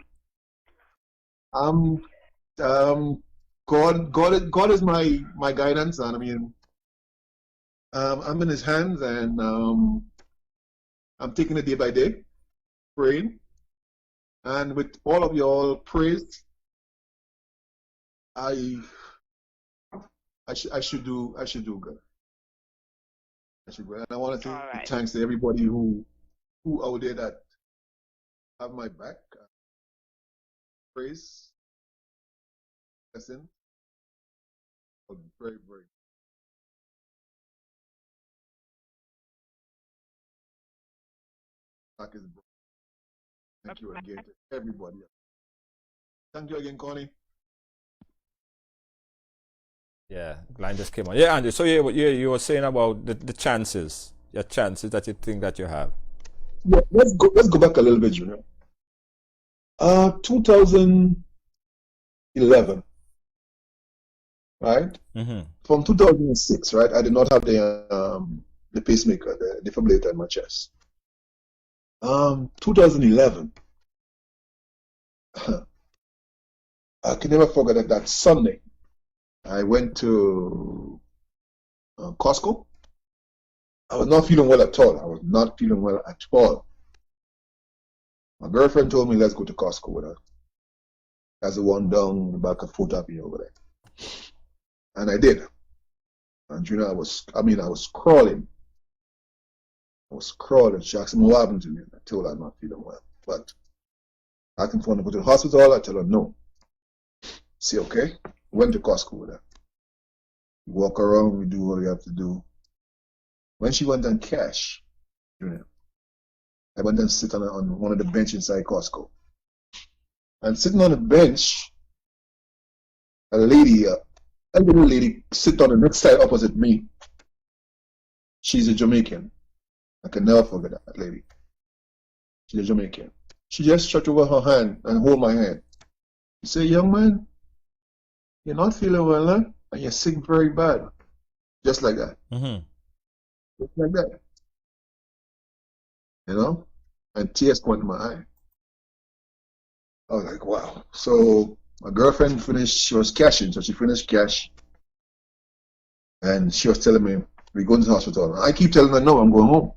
God is my guidance, and I mean, I'm in His hands, and I'm taking it day by day, praying, and with all of your praise, I should do good. I should do good. And I want to say All right. thanks to everybody who out there that have my back. Praise, lesson, but very, very. Back is broken. Thank you again to everybody. Thank you again, Connie. Yeah, line just came on. Yeah, Andrew. So you were saying about the chances, your chances that you think that you have. Yeah, let's go back a little bit, Junior. 2011, right? Mm-hmm. From 2006, right? I did not have the pacemaker, the defibrillator in my chest. 2011, I can never forget that Sunday. I went to Costco. I was not feeling well at all. I was not feeling well at all. My girlfriend told me, let's go to Costco with her. That's the one down the back of Fort Happy over there. And I did. And you know, I was crawling. I was crawling. She asked me what happened to me. I told her I'm not feeling well. But I can phone her to go to the hospital. I tell her no. Say, okay. Went to Costco with her. We walk around, we do what we have to do. When she went on cash, you know, I went and sit on one of the benches inside Costco. And sitting on the bench, a little lady sit on the next side opposite me. She's a Jamaican. I can never forget that lady. She's a Jamaican. She just stretched over her hand and hold my hand. She said, young man, you're not feeling well, huh? And you're sick very bad. Just like that. Mm-hmm. Just like that. You know? And tears come to my eye. I was like, wow. So my girlfriend finished, she was cashing, so she finished cash. And she was telling me, we're going to the hospital. I keep telling her, no, I'm going home.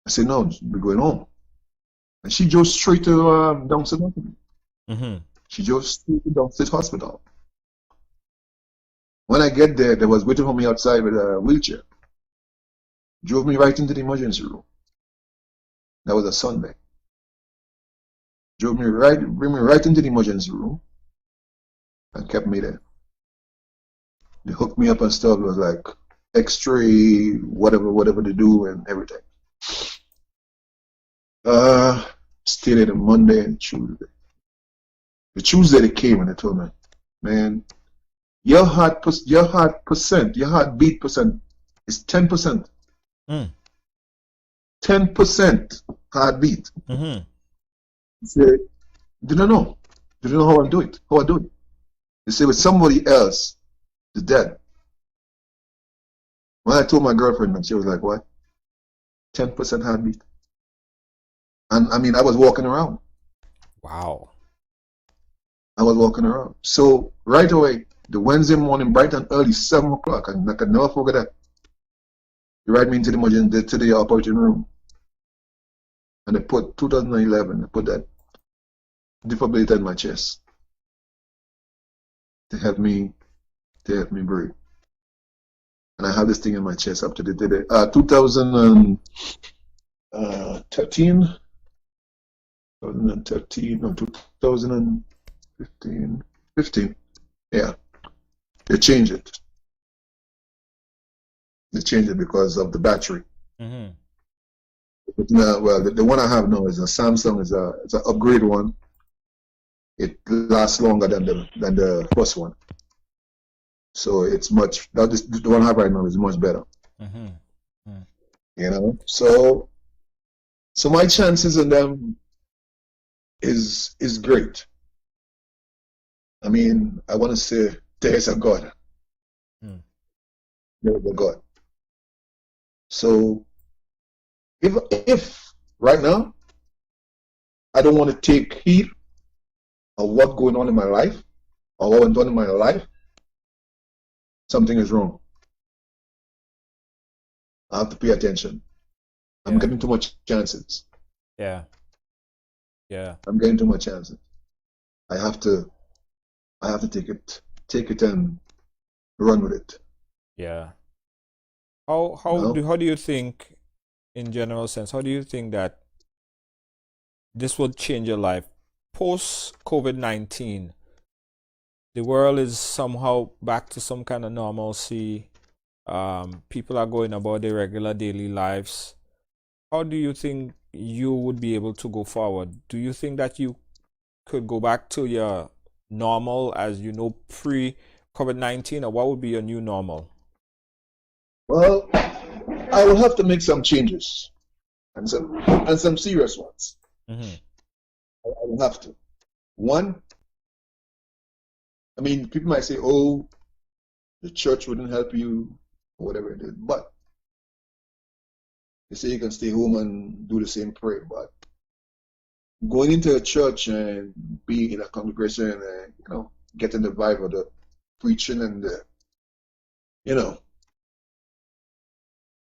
I said, no, we're going home. And she drove straight to Downstate Hospital. Mm-hmm. She drove straight to Downstate Hospital. When I get there, they was waiting for me outside with a wheelchair. Drove me right into the emergency room. That was a Sunday. Bring me right into the emergency room and kept me there. They hooked me up and stuff. It was like X-ray, whatever they do and everything. Stayed there Monday and Tuesday. The Tuesday they came and they told me, man, your heartbeat percent is 10%. 10% heartbeat. Mm-hmm. They said, didn't know how I do it. They say with somebody else is dead. When I told my girlfriend, she was like, what? 10% heartbeat. And I mean, I was walking around. Wow. I was walking around. So right away, the Wednesday morning, bright and early, 7 o'clock, and I can never forget that. They ride me into the operating room. And they put 2011, they put that defibrillator in my chest. They help me breathe. And I have this thing in my chest up to the day. 2013, no, 2015, yeah. They changed it. They changed it because of the battery. Mm-hmm. Well, the one I have now is a Samsung. It's an upgrade one. It lasts longer than the first one. So it's much. The one I have right now is much better. Mm-hmm. Mm-hmm. You know. So my chances in them is great. I mean, I want to say there's a God. There's a God. So if right now I don't want to take heed of what's going on in my life or what went on in my life, something is wrong. I have to pay attention. I'm getting too much chances. Yeah. Yeah. I'm getting too much chances. I have to take it and run with it. Yeah. How do you think, in general sense, how do you think that this will change your life. Post COVID-19, the world is somehow back to some kind of normalcy. People are going about their regular daily lives. How do you think you would be able to go forward? Do you think that you could go back to your normal as you know pre COVID-19, or what would be your new normal? Well, I will have to make some changes and some serious ones. Mm-hmm. I will have to. One, I mean, people might say, "Oh, the church wouldn't help you," or whatever it is, but they say you can stay home and do the same prayer. But going into a church and being in a congregation and getting the vibe of the preaching and the, it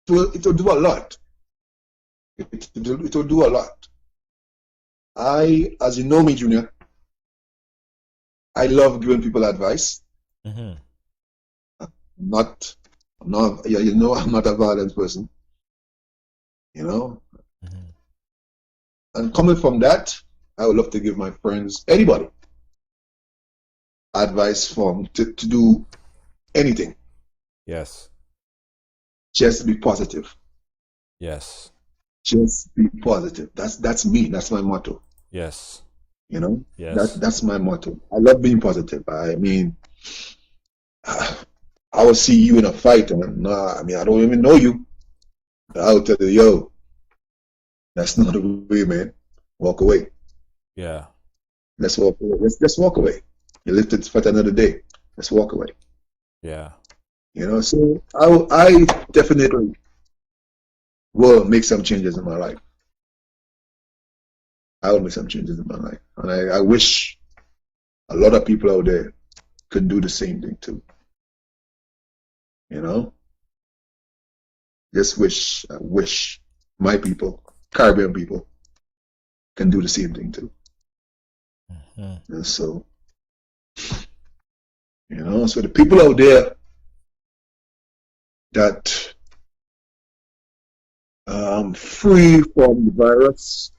will do a lot. It will do a lot. As you know me, Junior, I love giving people advice. Mm-hmm. I'm not, yeah, I'm not a violent person, Mm-hmm. And coming from that, I would love to give my friends, anybody, advice to do anything. Yes. Just be positive. Yes. Just be positive. That's me. That's my motto. Yes. Yes. Yes. That's my motto. I love being positive. I mean, I will see you in a fight, and I don't even know you. I'll tell you, yo, that's not the way, man. Walk away. Yeah. Let's walk away. Let's walk away. You lived to fight another day. Let's walk away. Yeah. So I definitely will make some changes in my life. I will make some changes in my life. And I wish a lot of people out there could do the same thing too. I wish my people, Caribbean people, can do the same thing too. Mm-hmm. And so, so the people out there that free from the virus,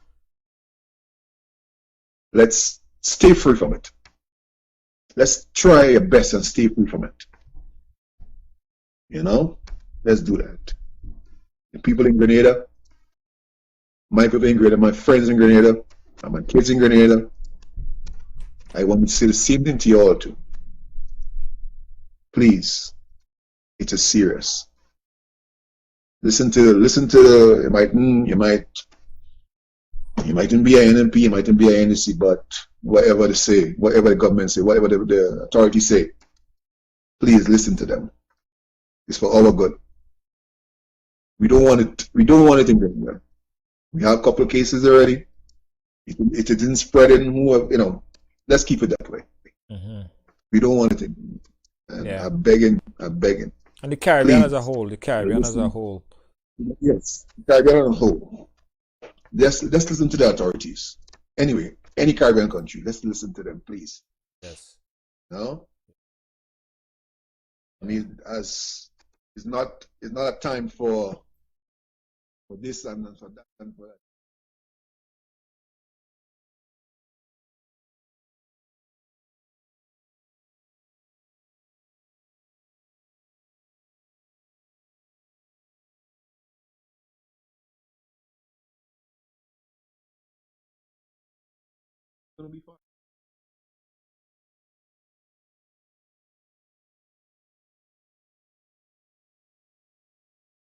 let's stay free from it. Let's try our best and stay free from it. Let's do that. The people in Grenada, my people in Grenada, my friends in Grenada, and my kids in Grenada, I want to say the same thing to you all too. Please, it is serious. Listen to you mightn't be an NMP, you mightn't be an NEC, but whatever they say, whatever the government say, whatever the authorities say, please listen to them. It's for our good. We don't want it. We don't want it in Grenada. We have a couple of cases already. It didn't spread in whoever, let's keep it that way. Mm-hmm. We don't want it in. And Yeah. I'm begging. And the Caribbean Please. as a whole. Yes, the Caribbean as a whole. Let's listen to the authorities. Anyway, any Caribbean country, let's listen to them, please. Yes. No? I mean, as it's not a time for this and for that and for that. It's gonna be fun.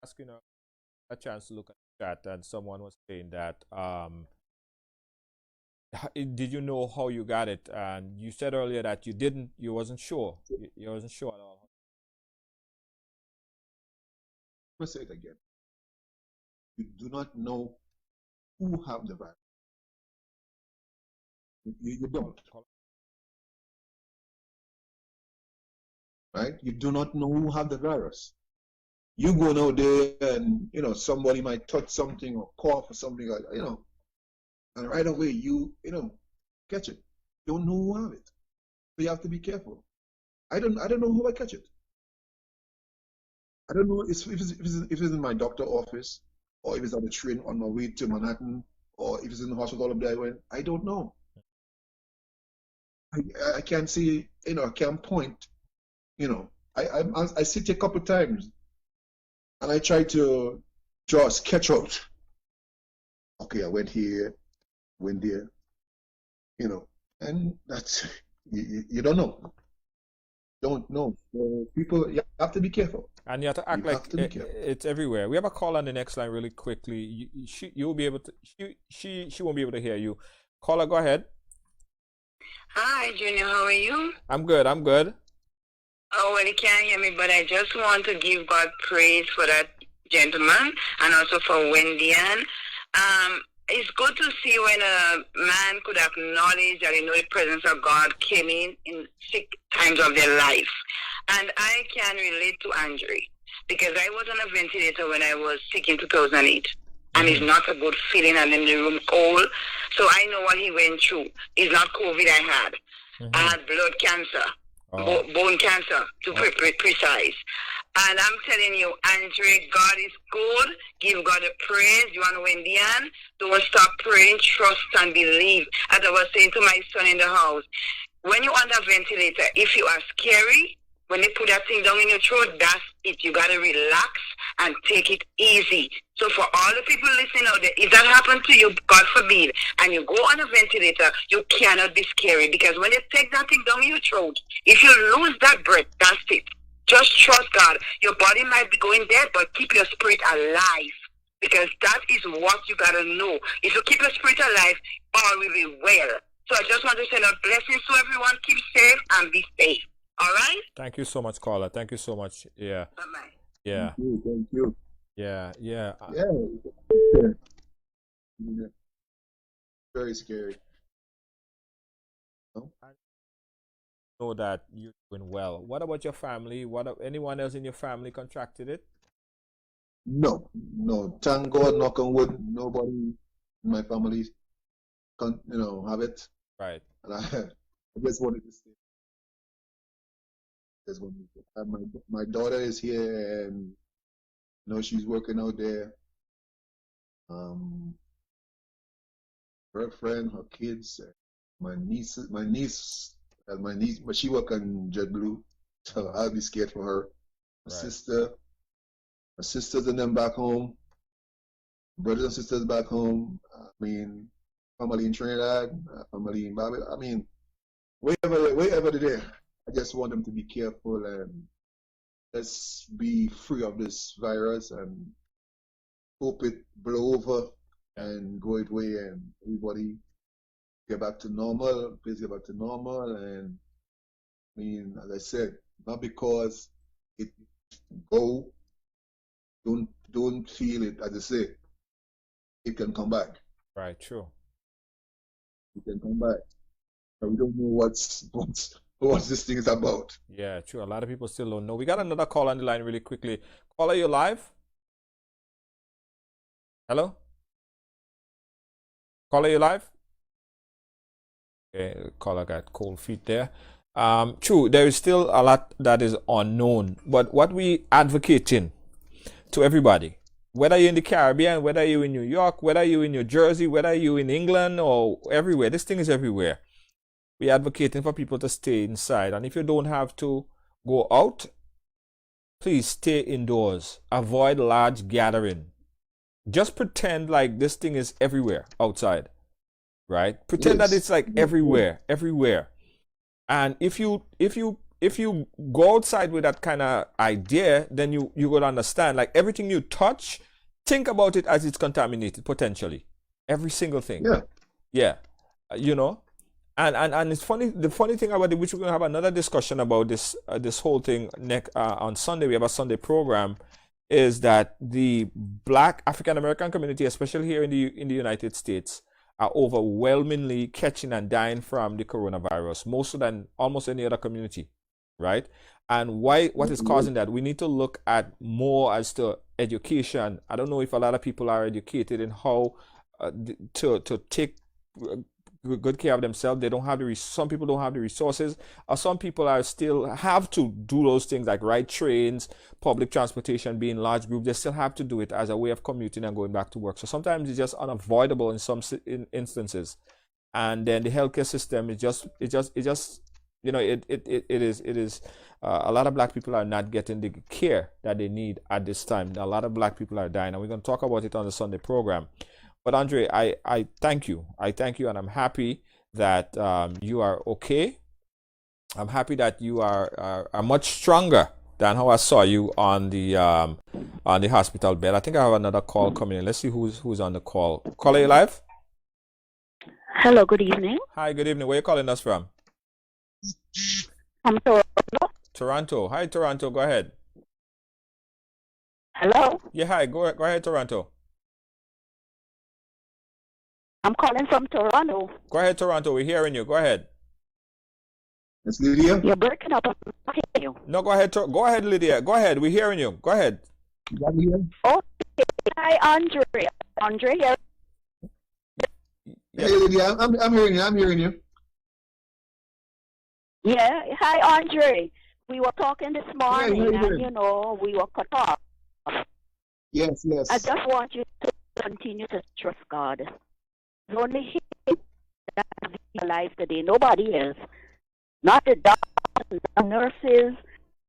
Asking a chance to look at the chat, and someone was saying that did you know how you got it? And you said earlier that you wasn't sure. You wasn't sure at all. Let's say it again. You do not know who have the virus. You don't, right? You do not know who have the virus. You go out there and somebody might touch something or cough or something like and right away you catch it. You don't know who have it. So you have to be careful. I don't know who I catch it. I don't know if it's in my doctor office or if it's on the train on my way to Manhattan or if he's in the hospital all of that, I don't know. I can't see, I can't point, I sit a couple times and I try to draw a sketch out. Okay, I went here, went there, and that's, you don't know. Don't know. So people, you have to be careful. And you have to act You have like to be careful. it's everywhere. We have a call on the next line really quickly. You'll be able to. She won't be able to hear you. Caller, go ahead. Hi, Junior. How are you? I'm good. I'm good. Oh, well, you can't hear me, but I just want to give God praise for that gentleman and also for Wendy Ann. It's good to see when a man could acknowledge that the presence of God came in sick times of their life. And I can relate to Andre because I was on a ventilator when I was sick in 2008. And it's not a good feeling, and in the room cold. So I know what he went through. It's not COVID I had. I had blood cancer, bone cancer, to be precise. And I'm telling you, Andre, God is good. Give God a praise. You and Wendy Ann, don't stop praying, trust and believe. As I was saying to my son in the house, when you're on the ventilator, if you are scary, when they put that thing down in your throat, that's it. You got to relax and take it easy. So for all the people listening out there, if that happened to you, God forbid, and you go on a ventilator, you cannot be scary, because when they take that thing down in your throat, if you lose that breath, that's it. Just trust God. Your body might be going dead, but keep your spirit alive, because that is what you got to know. If you keep your spirit alive, all will be well. So I just want to send out blessings to everyone. Keep safe and be safe. All right? Thank you so much, caller. Thank you so much. Yeah. Bye-bye. Yeah. Thank you. Yeah. Yeah. Yeah. Very scary. No? Know that you're doing well. What about your family? Anyone else in your family contracted it? No. Thank God, knock on wood, nobody in my family have it. Right. And I just wanted to say, my daughter is here, and she's working out there. Her friend, her kids, my niece, but she work on JetBlue, so I'll be scared for her. My Right. sisters and them back home, brothers and sisters back home. I mean, family in Trinidad, family in Barbados. I mean, wherever they're there, I just want them to be careful, and let's be free of this virus and hope it blow over and go its way, and everybody get back to normal, please get back to normal. And I mean, as I said, not because it go, don't feel it. As I say, it can come back. Right. True. It can come back. But we don't know what this thing is about. Yeah. True. A lot of people still don't know. We got another call on the line really quickly. Caller, you live? Hello? Caller, you live? Okay, caller got cold feet there. True, there is still a lot that is unknown, but what we advocating to everybody, whether you're in the Caribbean, whether you're in New York, whether you're in New Jersey, whether you're in England or everywhere, this thing is everywhere. We're advocating for people to stay inside, and if you don't have to go out, please stay indoors. Avoid large gathering. Just pretend like this thing is everywhere outside. Right? Pretend that it's like everywhere. And if you go outside with that kind of idea, then you would understand, like, everything you touch, think about it as it's contaminated potentially. Every single thing. Yeah. And it's funny. The funny thing about it, which we're gonna have another discussion about this whole thing on Sunday. We have a Sunday program. Is that the Black African American community, especially here in the United States, are overwhelmingly catching and dying from the coronavirus, more so than almost any other community, right? And what is causing that? We need to look at more as to education. I don't know if a lot of people are educated in how to take good care of themselves. They don't have some people don't have the resources, or some people are still have to do those things like ride trains, public transportation, be in large groups. They still have to do it as a way of commuting and going back to work. So sometimes it's just unavoidable in some instances. And then the healthcare system is just you know, it is a lot of black people are not getting the care that they need at this time. A lot of black people are dying, and we're going to talk about it on the Sunday program. But Andre, I thank you. I thank you, and I'm happy that you are okay. I'm happy that you are much stronger than how I saw you on the hospital bed. I think I have another call coming in. Let's see who's on the call. Caller, you live? Hello, good evening. Hi, good evening. Where are you calling us from? I'm Toronto. Toronto. Hi, Toronto. Go ahead. Hello. Yeah, hi. Go ahead, Toronto. I'm calling from Toronto. Go ahead, Toronto. We're hearing you. Go ahead. It's Lydia. You're breaking up. I'm not hearing you. No, go ahead. Go ahead, Lydia. Go ahead. We're hearing you. Go ahead. Is that Lydia? Okay. Hi, Andre. Andre here. Hey, Lydia. I'm hearing you. I'm hearing you. Yeah. Hi, Andre. We were talking this morning, how you and doing? we were cut off. Yes. I just want you to continue to trust God. It's only Him that is alive today. Nobody else. Not the doctors, the nurses,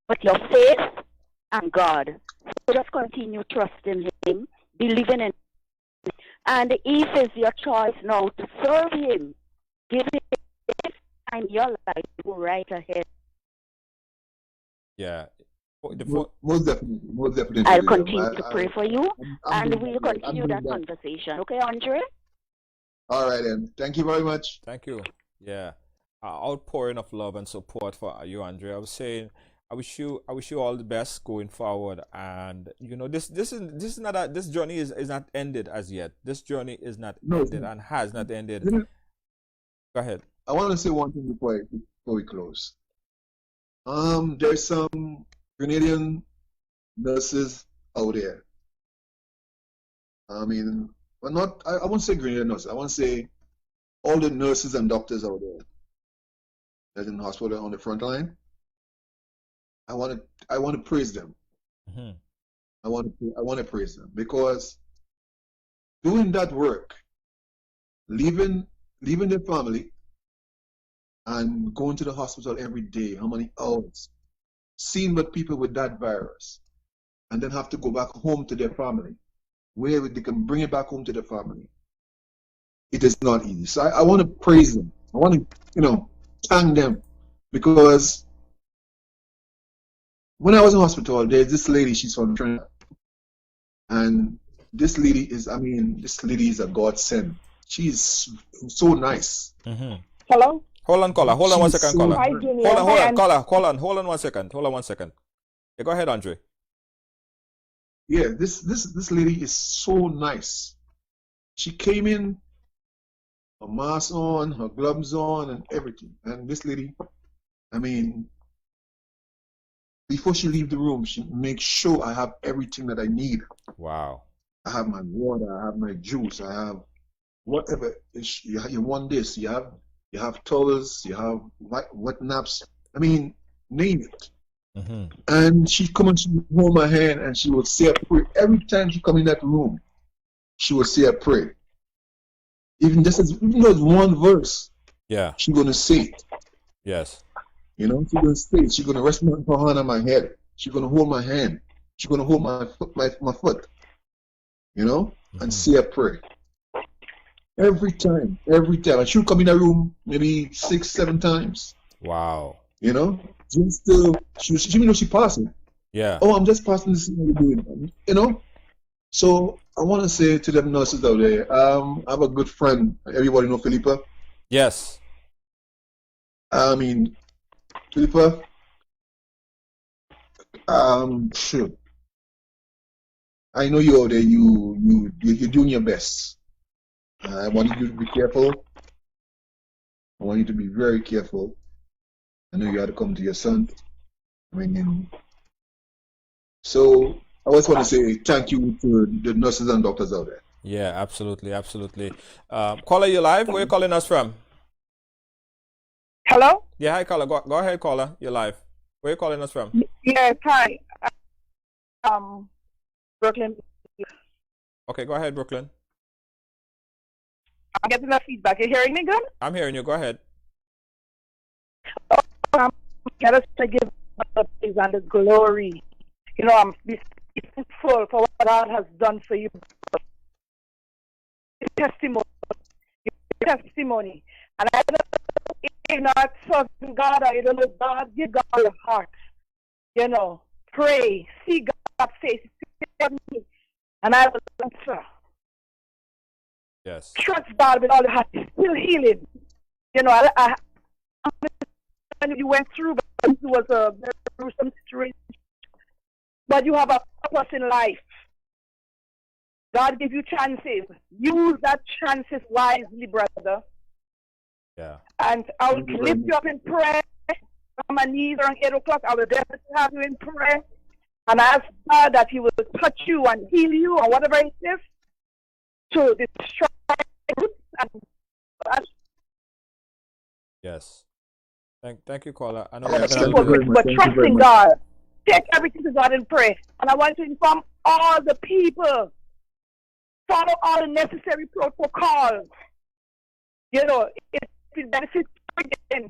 but your faith and God. So just continue trusting Him, believing in Him. And if it's your choice now to serve Him, give Him this time in your life, go right ahead. Yeah. Most definitely. I'll Lydia. continue to pray for you, I'm and doing we'll that. continue that conversation. Okay, Andre? All right, then. Thank you very much. Thank you. Yeah. Outpouring of love and support for you, Andre. I was saying, I wish you all the best going forward. And this journey is not ended as yet. This journey is not ended and has not ended. Go ahead. I want to say one thing before we close. There's some Grenadian nurses out there. I mean, but not. I won't say Grenadian nurses. I want to say all the nurses and doctors out there that's in the hospital on the front line. I want to praise them. Mm-hmm. I want to praise them because doing that work, leaving their family and going to the hospital every day, how many hours, seeing what people with that virus, and then have to go back home to their family, where they can bring it back home to their family. It is not easy. So I want to praise them. I want to, thank them, because when I was in hospital, there's this lady, she's from Trinidad, and this lady is a godsend. She's so nice. Mm-hmm. Hello? Hold on, caller. Hold on one second, caller. Hi, Junior. Hold on, caller. Hold on one second. Yeah, go ahead, Andre. Yeah, this lady is so nice. She came in, her mask on, her gloves on, and everything. And this lady, before she leave the room, she makes sure I have everything that I need. Wow. I have my water, I have my juice, I have whatever. You want this, you have towels, you have wet naps. Name it. Mm-hmm. And she come and she would hold my hand and she would say a prayer. Every time she come in that room, she would say a prayer. Even though it's one verse, Yeah. she's gonna say it. Yes. She's gonna say it. She's gonna rest her hand on my head. She's gonna hold my hand. She's gonna hold my foot. Mm-hmm. And say a prayer. Every time. And she'll come in the room maybe 6-7 times. Wow. Just to, she passing. Yeah. Oh, I'm just passing this thing. So I want to say to them nurses out there, I have a good friend. Everybody know Philippa? Yes. Philippa, sure. I know you out there, you're doing your best. I want you to be careful. I want you to be very careful. I know you had to come to your son. So I just want to say thank you to the nurses and doctors out there. Yeah, absolutely. Caller, you live? Where are you calling us from? Hello? Yeah, hi, caller. Go ahead, caller. You're live. Where are you calling us from? Yes, hi. Brooklyn. Okay, go ahead, Brooklyn. I'm getting the feedback. You hearing me good? I'm hearing you. Go ahead. Let us to give the praise and the glory. You know, I'm thankful for what God has done for you. Testimony. And I don't know if you're not serving God or you don't know God, give God your heart. You know, pray, see God's face, and I will answer. Yes. Trust God with all your heart. Still healing. You know, I you went through, but it was a very gruesome situation. But you have a purpose in life. God gives you chances. Use that chances wisely, brother. Yeah. And I will lift you up in prayer. On my knees around 8 o'clock, I will definitely have you in prayer. And I ask God that He will touch you and heal you or whatever it is to destroy roots and Yes. Thank you, caller. I know Yes, we're having a thank you little very bit. much. but Thank you trust very in much. God. Take everything to God and pray. And I want to inform all the people, follow all the necessary protocols. You know, it benefits them.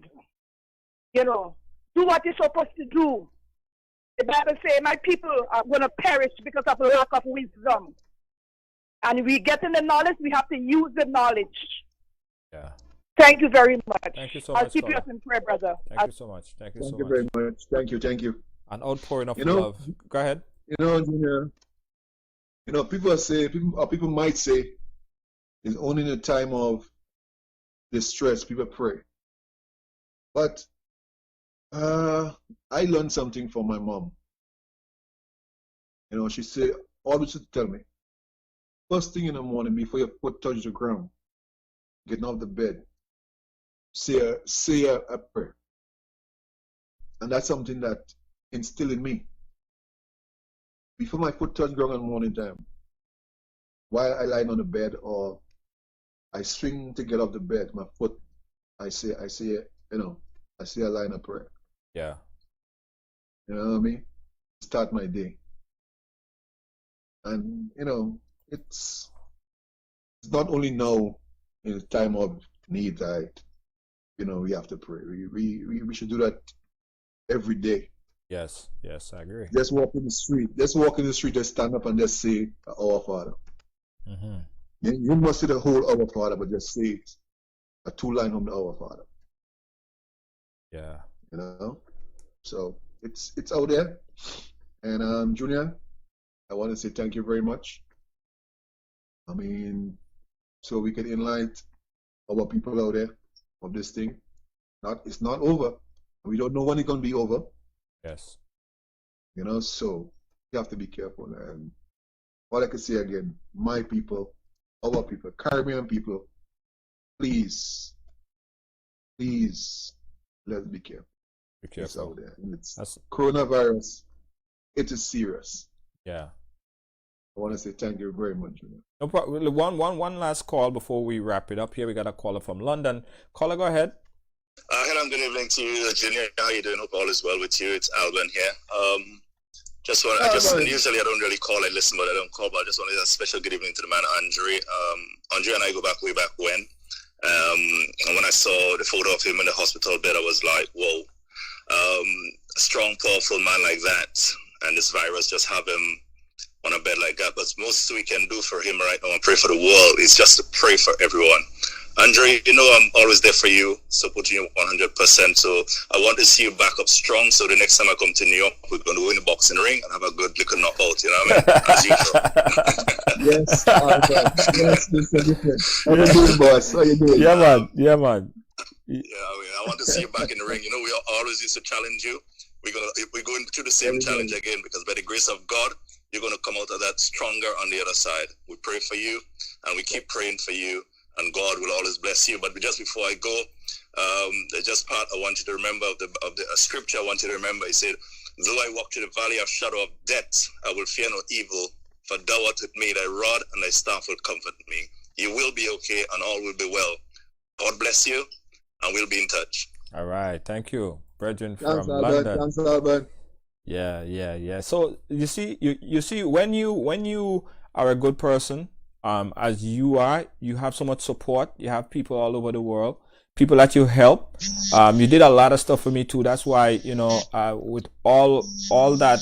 You know, do what you're supposed to do. The Bible says, my people are going to perish because of lack of wisdom. And we get in the knowledge, we have to use the knowledge. Yeah. Thank you very much. Thank you so I'll much, keep you caller. up in prayer, brother. Thank you so much. Thank you Thank so you much. very much. Thank you. An outpouring of You know, love. Go ahead. Junior, people might say it's only in a time of distress people pray. But I learned something from my mom. You know, she said, always to tell me, first thing in the morning before your foot touches the ground, getting off the bed, say a prayer. And that's something that instilled in me. Before my foot touches the ground in the morning time, while I lie on the bed or I swing to get off the bed, my foot, I say a line of prayer. Yeah. You know what I mean? Start my day. And, you know, it's not only now in a time of need that, you know, we have to pray. We should do that every day. Yes. Yes, I agree. Just walk in the street. Just stand up and just say, Our Father. Mm-hmm. You must say the whole Our Father, but just say a 2-line from the Our Father. Yeah. You know? So it's out there. And Junior, I want to say thank you very much. I mean, so we can enlighten our people out there of this thing. It's not over. We don't know when it's gonna be over. Yes. You know, so you have to be careful. And all I can say again, my people, our people, Caribbean people, please, let's be careful. Be careful. It's out there. That's Coronavirus. It is serious. yeah. I want to say thank you very much. No problem. One last call before we wrap it up. Here we got a caller from London. Caller, go ahead. Hello, good evening to you, Junior. How are you doing? Hope all is well with you. It's Alban here. Usually I don't really call, I listen, but I don't call. But I just wanted a special good evening to the man Andre. Andre and I go back way back when. And when I saw the photo of him in the hospital bed, I was like, whoa, a strong, powerful man like that, and this virus just have him on a bed like that. But most we can do for him right now and pray for the world is just to pray for everyone. Andre, you know I'm always there for you, supporting you 100%. So I want to see you back up strong. So the next time I come to New York, we're going to win the boxing ring and have a good little knockout. You know what I mean? As usual. Yes, yes, Mr. Different. How you doing, boss? How you doing? Yeah, man. Yeah, I want to see you back in the ring. You know, we always used to challenge you. We're going through the same challenge again, because by the grace of God, you're going to come out of that stronger on the other side. We pray for you, and we keep praying for you, and God will always bless you. But just before I go, there's just part I want you to remember of the scripture. I want you to remember. He said, "Though I walk through the valley of shadow of death, I will fear no evil, for thou art with me, thy rod and thy staff will comfort me." You will be okay, and all will be well. God bless you, and we'll be in touch. All right, thank you, brethren Thanks, from Albert. London. Thanks, Albert. Yeah. So you see, when you are a good person, as you are, you have so much support. You have people all over the world, people that you help. You did a lot of stuff for me too. That's why, with all that,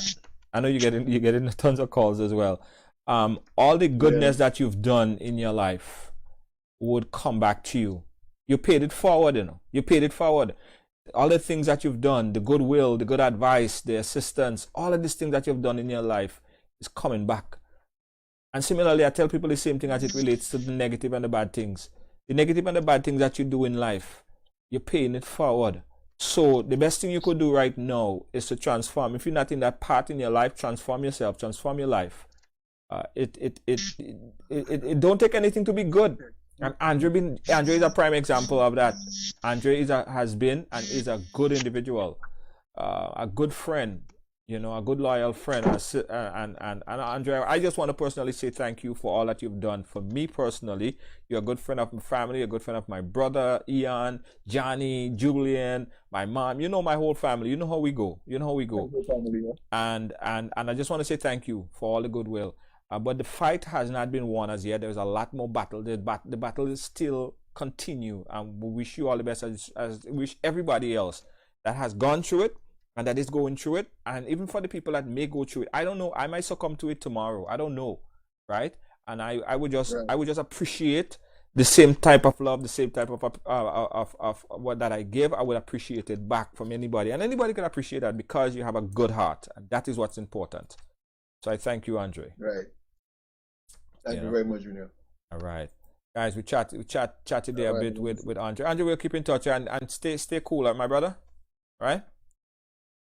I know you're getting tons of calls as well. All the goodness that you've done in your life would come back to you. You paid it forward, You paid it forward. All the things that you've done, the goodwill, the good advice, the assistance, all of these things that you've done in your life is coming back. And similarly, I tell people the same thing as it relates to the negative and the bad things. The negative and the bad things that you do in life, you're paying it forward. So the best thing you could do right now is to transform. If you're not in that part in your life, transform yourself, transform your life. It don't take anything to be good. And Andre is a prime example of that. Andre has been and is a good individual, a good friend, a good loyal friend. And Andre, I just want to personally say thank you for all that you've done for me personally. You're a good friend of my family, a good friend of my brother Ian, Johnny, Julian, my mom. You know my whole family. You know how we go. And I just want to say thank you for all the goodwill. But the fight has not been won as yet. There's a lot more battle. The battle is still continue, and we wish you all the best, as wish everybody else that has gone through it and that is going through it, and even for the people that may go through it. I don't know. I might succumb to it tomorrow. I don't know, right? And I would just appreciate the same type of love, the same type of what that I give. I would appreciate it back from anybody, and anybody can appreciate that because you have a good heart, and that is what's important. So I thank you, Andre. Right. Thank you very much, Junior. All right, guys, we chat today a bit with Andre. Andre, we'll keep in touch and stay cool, my brother. All right.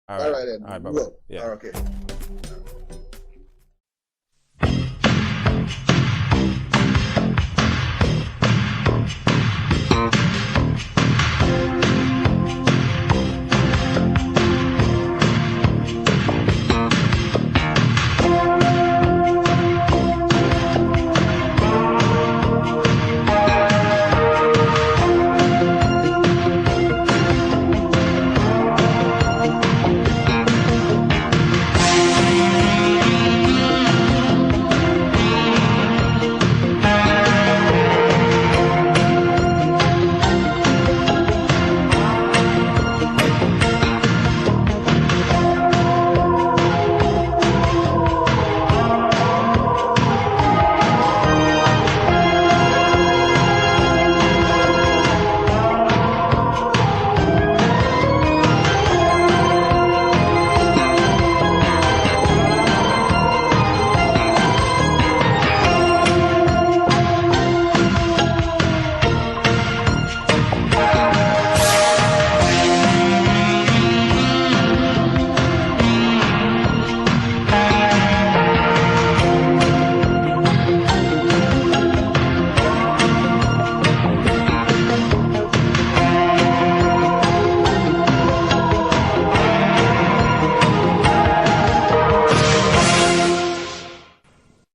All right then. All right, bye-bye. Yeah. Okay.